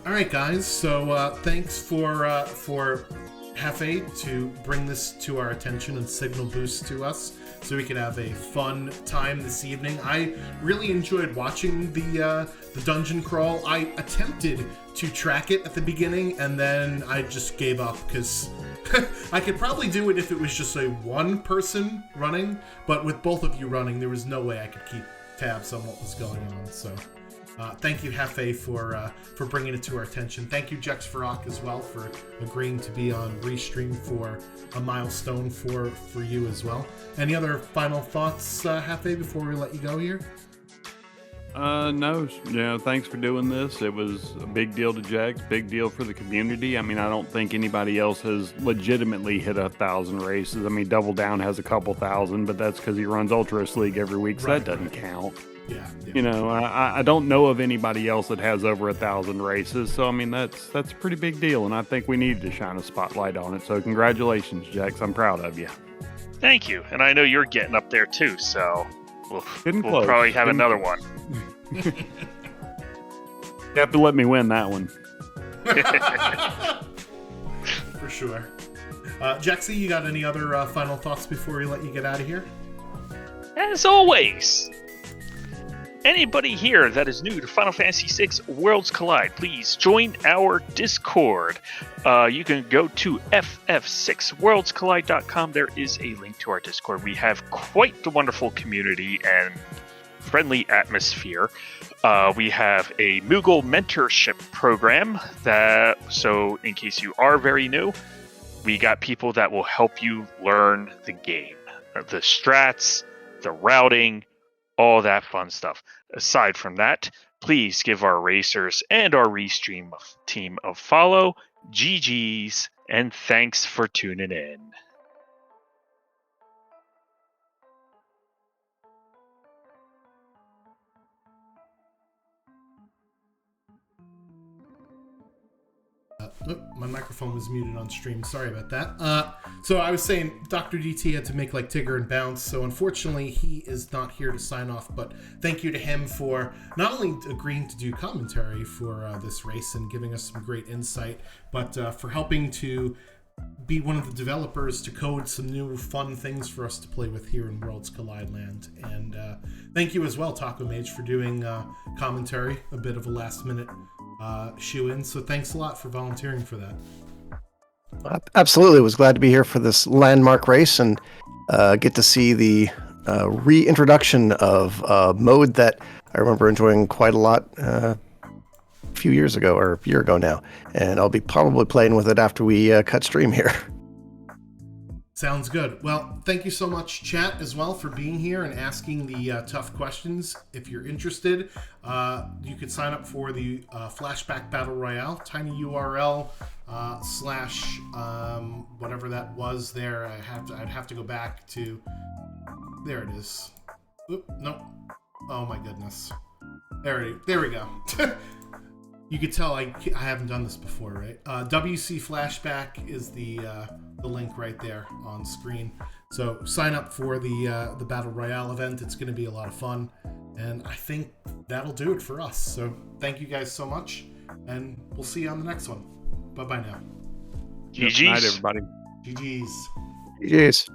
All right, guys. So thanks for Hefe to bring this to our attention and signal boost to us, so we could have a fun time this evening. I really enjoyed watching the dungeon crawl. I attempted to track it at the beginning, and then I just gave up because I could probably do it if it was just a one person running, but with both of you running, there was no way I could keep tabs on what was going on. So. Thank you, Hefe, for bringing it to our attention. Thank you, Jexvrok, as well, for agreeing to be on Restream for a milestone for you as well. Any other final thoughts, Hefe, before we let you go here? No, thanks for doing this. It was a big deal to Jax, big deal for the community. I mean, I don't think anybody else has legitimately hit 1,000 races. I mean, Double Down has a couple thousand, but that's because he runs Ultras League every week, so that doesn't count. Yeah. You know, I don't know of anybody else that has over 1,000 races, so I mean that's a pretty big deal, and I think we need to shine a spotlight on it. So congratulations, Jax. I'm proud of you. Thank you, and I know you're getting up there too, so we'll Close. probably have another one. You have to let me win that one. For sure. Jaxie, you got any other final thoughts before we let you get out of here? As always, anybody here that is new to Final Fantasy VI Worlds Collide, please join our Discord. You can go to ff6worldscollide.com. There is a link to our Discord. We have quite the wonderful community and friendly atmosphere. We have a Moogle mentorship program so in case you are very new, we got people that will help you learn the game, the strats, the routing, all that fun stuff. Aside from that, please give our racers and our Restream team a follow. GG's, and thanks for tuning in. My microphone was muted on stream. Sorry about that. So I was saying Dr. DT had to make like Tigger and bounce. So unfortunately, he is not here to sign off. But thank you to him for not only agreeing to do commentary for this race and giving us some great insight, but for helping to be one of the developers to code some new fun things for us to play with here in Worlds Collide Land. And thank you as well, Taco Mage, for doing commentary, a bit of a last minute shoe in. So thanks a lot for volunteering for that. Absolutely. Was glad to be here for this landmark race and get to see the reintroduction of a mode that I remember enjoying quite a lot a few years ago, or a year ago now. And I'll be probably playing with it after we cut stream here. Sounds good. Well, thank you so much, chat, as well, for being here and asking the tough questions. If you're interested, you could sign up for the Flashback Battle Royale. Tiny URL / whatever that was there. I'd have to go back to. There it is. Oop, nope. Oh my goodness. There we go. You could tell I haven't done this before, right? WC Flashback is the link right there on screen. So sign up for the Battle Royale event. It's going to be a lot of fun. And I think that'll do it for us. So thank you guys so much. And we'll see you on the next one. Bye-bye now. GG's. Good night, everybody. GG's. GG's.